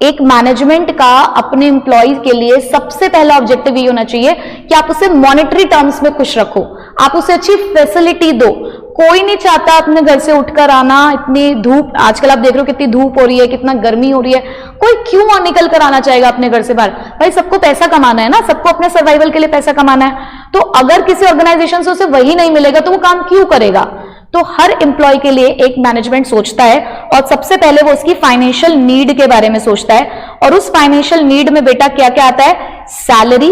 [SPEAKER 1] एक मैनेजमेंट का अपने एम्प्लॉय के लिए सबसे पहला ऑब्जेक्टिव ये होना चाहिए कि आप उसे मॉनेटरी टर्म्स में खुश रखो, आप उसे अच्छी फैसिलिटी दो। कोई नहीं चाहता अपने घर से उठकर आना, इतनी धूप, आजकल आप देख रहे हो कितनी धूप हो रही है, कितना गर्मी हो रही है, कोई क्यों निकल कर आना चाहेगा अपने घर से बाहर? भाई सबको पैसा कमाना है ना, सबको अपने सर्वाइवल के लिए पैसा कमाना है। तो अगर किसी ऑर्गेनाइजेशन से उसे वही नहीं मिलेगा तो वो काम क्यों करेगा? तो हर एम्प्लॉय के लिए एक मैनेजमेंट सोचता है और सबसे पहले वो उसकी फाइनेंशियल नीड के बारे में सोचता है, और उस फाइनेंशियल नीड में बेटा क्या क्या आता है? Salary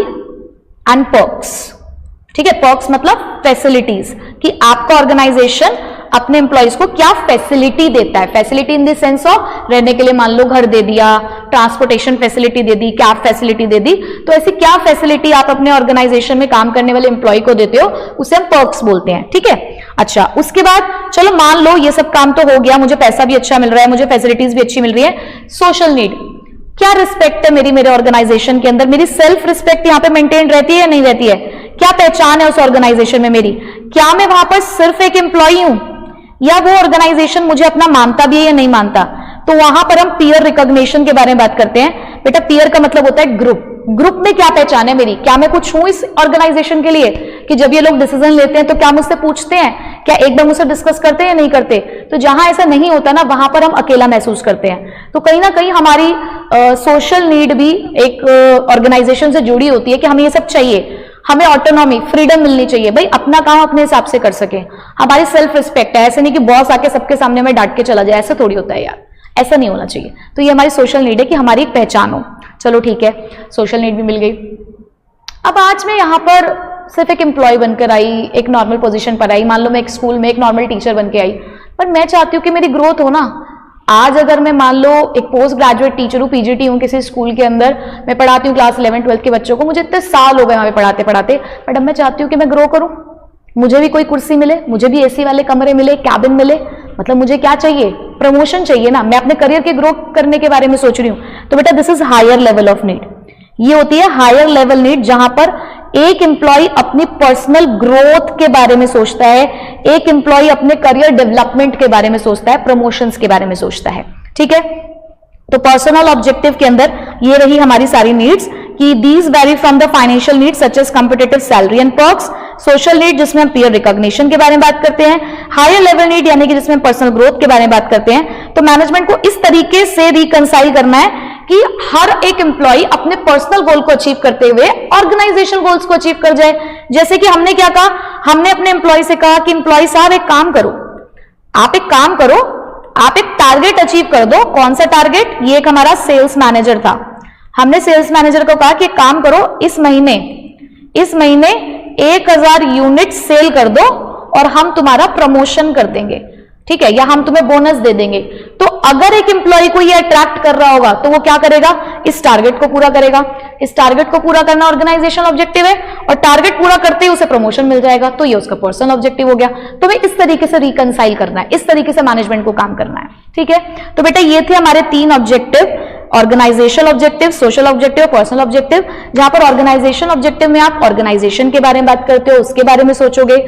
[SPEAKER 1] and perks. ठीक है, पर्क्स मतलब फैसिलिटीज, कि आपका ऑर्गेनाइजेशन अपने एम्प्लॉयज को क्या फैसिलिटी देता है। Facility in the sense of रहने के लिए मान लो घर दे दिया, ट्रांसपोर्टेशन फैसिलिटी दे दी, कैब फैसिलिटी दे दी, तो ऐसी क्या फैसिलिटी आप अपने ऑर्गेनाइजेशन में काम करने वाले एम्प्लॉय को देते हो, उसे हम पर्क्स बोलते हैं। ठीक है, अच्छा, उसके बाद चलो मान लो ये सब काम तो हो गया, मुझे पैसा भी अच्छा मिल रहा है, मुझे फैसिलिटीज भी अच्छी मिल रही है। सोशल नीड, क्या रिस्पेक्ट है मेरी मेरे ऑर्गेनाइजेशन के अंदर, मेरी सेल्फ रिस्पेक्ट यहाँ पे मेंटेन रहती है या नहीं रहती है? क्या पहचान है उस ऑर्गेनाइजेशन में मेरी? क्या मैं वहां पर सिर्फ एक एम्प्लॉई हूं या वो ऑर्गेनाइजेशन मुझे अपना मानता भी है या नहीं मानता? तो वहां पर हम पीयर रिकॉग्निशन के बारे में बात करते हैं। बेटा पीयर का मतलब होता है ग्रुप। ग्रुप में क्या पहचान है मेरी? क्या मैं कुछ हूं इस ऑर्गेनाइजेशन के लिए कि जब ये लोग डिसीजन लेते हैं तो क्या मुझसे पूछते हैं, क्या एक बार मुझसे डिस्कस करते हैं या नहीं करते? तो जहां ऐसा नहीं होता ना, वहां पर हम अकेला महसूस करते हैं। तो कहीं ना कहीं हमारी सोशल नीड भी एक ऑर्गेनाइजेशन से जुड़ी होती है कि हमें ये सब चाहिए, हमें ऑटोनॉमी, फ्रीडम मिलनी चाहिए, भाई अपना काम अपने हिसाब से कर सके, हमारी सेल्फ रिस्पेक्ट है। ऐसे नहीं कि बॉस आके सबके सामने में डांट के चला जाए, ऐसा थोड़ी होता है यार, ऐसा नहीं होना चाहिए। तो ये हमारी सोशल नीड है कि हमारी एक पहचान हो। चलो ठीक है, सोशल नीड भी मिल गई। अब आज मैं यहाँ पर सिर्फ एक एम्प्लॉय बनकर आई, एक नॉर्मल पोजीशन पर आई, मान लो मैं एक स्कूल में एक नॉर्मल टीचर बन के आई, पर मैं चाहती हूँ कि मेरी ग्रोथ हो ना। आज अगर मैं मान लो एक पोस्ट ग्रेजुएट टीचर हूँ, पीजीटी हूँ किसी स्कूल के अंदर, मैं पढ़ाती हूँ क्लास 11 12 के बच्चों को, मुझे इतने साल हो गए वहां पे पढ़ाते पढ़ाते, बट अब मैं चाहती हूँ कि मैं ग्रो करूँ, मुझे भी कोई कुर्सी मिले, मुझे भी एसी वाले कमरे मिले, कैबिन मिले, मतलब मुझे क्या चाहिए? प्रमोशन चाहिए ना। मैं अपने करियर के ग्रो करने के बारे में सोच रही हूँ। तो बेटा this is higher level of need. ये होती है हायर लेवल नीड, जहां पर एक एम्प्लॉय अपनी पर्सनल ग्रोथ के बारे में सोचता है, एक एम्प्लॉय अपने करियर डेवलपमेंट के बारे में सोचता है, प्रमोशंस के बारे में सोचता है। ठीक है, तो पर्सनल ऑब्जेक्टिव के अंदर ये रही हमारी सारी नीड्स कि these vary from the financial need such as competitive salary and perks, social need जिसमें हम पीयर रिकॉग्निशन के बारे में बात करते हैं, हायर लेवल नीड यानी कि जिसमें पर्सनल ग्रोथ के बारे में बात करते हैं। तो मैनेजमेंट को इस तरीके से रिकंसाइल करना है कि हर एक एम्प्लॉय अपने पर्सनल गोल को अचीव करते हुए ऑर्गेनाइजेशन गोल्स को अचीव कर जाए। जैसे कि हमने क्या कहा, हमने अपने एम्प्लॉय से कहा कि एम्प्लॉय साहब एक काम करो, आप एक काम करो, आप एक टारगेट अचीव कर दो। कौन सा टारगेट? ये एक हमारा सेल्स मैनेजर था। हमने सेल्स मैनेजर को कहा कि काम करो, इस महीने 1000 यूनिट सेल कर दो और हम तुम्हारा प्रमोशन कर देंगे, ठीक है, या हम तुम्हें बोनस दे देंगे। तो अगर एक एम्प्लॉय को ये अट्रैक्ट कर रहा होगा तो वो क्या करेगा? इस टारगेट को पूरा करेगा। इस टारगेट को पूरा करना ऑर्गेनाइजेशन ऑब्जेक्टिव है और टारगेट पूरा करते ही उसे प्रमोशन मिल जाएगा, तो ये उसका पर्सनल ऑब्जेक्टिव हो गया। तो हमें इस तरीके से रिकंसाइल करना है, इस तरीके से मैनेजमेंट को काम करना है। ठीक है, तो बेटा ये थे हमारे 3 objective, organisational objective, social objective, personal objective. जहां पर ऑर्गेनाइजेशन ऑब्जेक्टिव में आप ऑर्गेनाइजेशन के बारे में बात करते हो, उसके बारे में सोचोगे,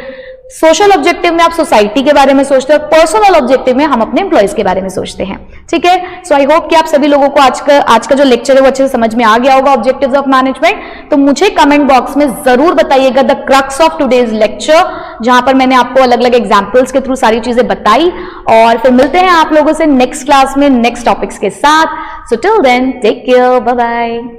[SPEAKER 1] सोशल ऑब्जेक्टिव में आप सोसाइटी के बारे में सोचते हो, पर्सनल ऑब्जेक्टिव में हम अपने एम्प्लॉयज के बारे में सोचते हैं। ठीक है, सो आई होप कि आप सभी लोगों को आज का जो लेक्चर है वो अच्छे से समझ में आ गया होगा, ऑब्जेक्टिव्स ऑफ मैनेजमेंट। तो मुझे कमेंट बॉक्स में जरूर बताइएगा the crux of today's lecture, जहां पर मैंने आपको अलग अलग एग्जाम्पल्स के थ्रू सारी चीजें बताई। और फिर मिलते हैं आप लोगों से नेक्स्ट क्लास में नेक्स्ट टॉपिक्स के साथ। So till then take care, bye bye.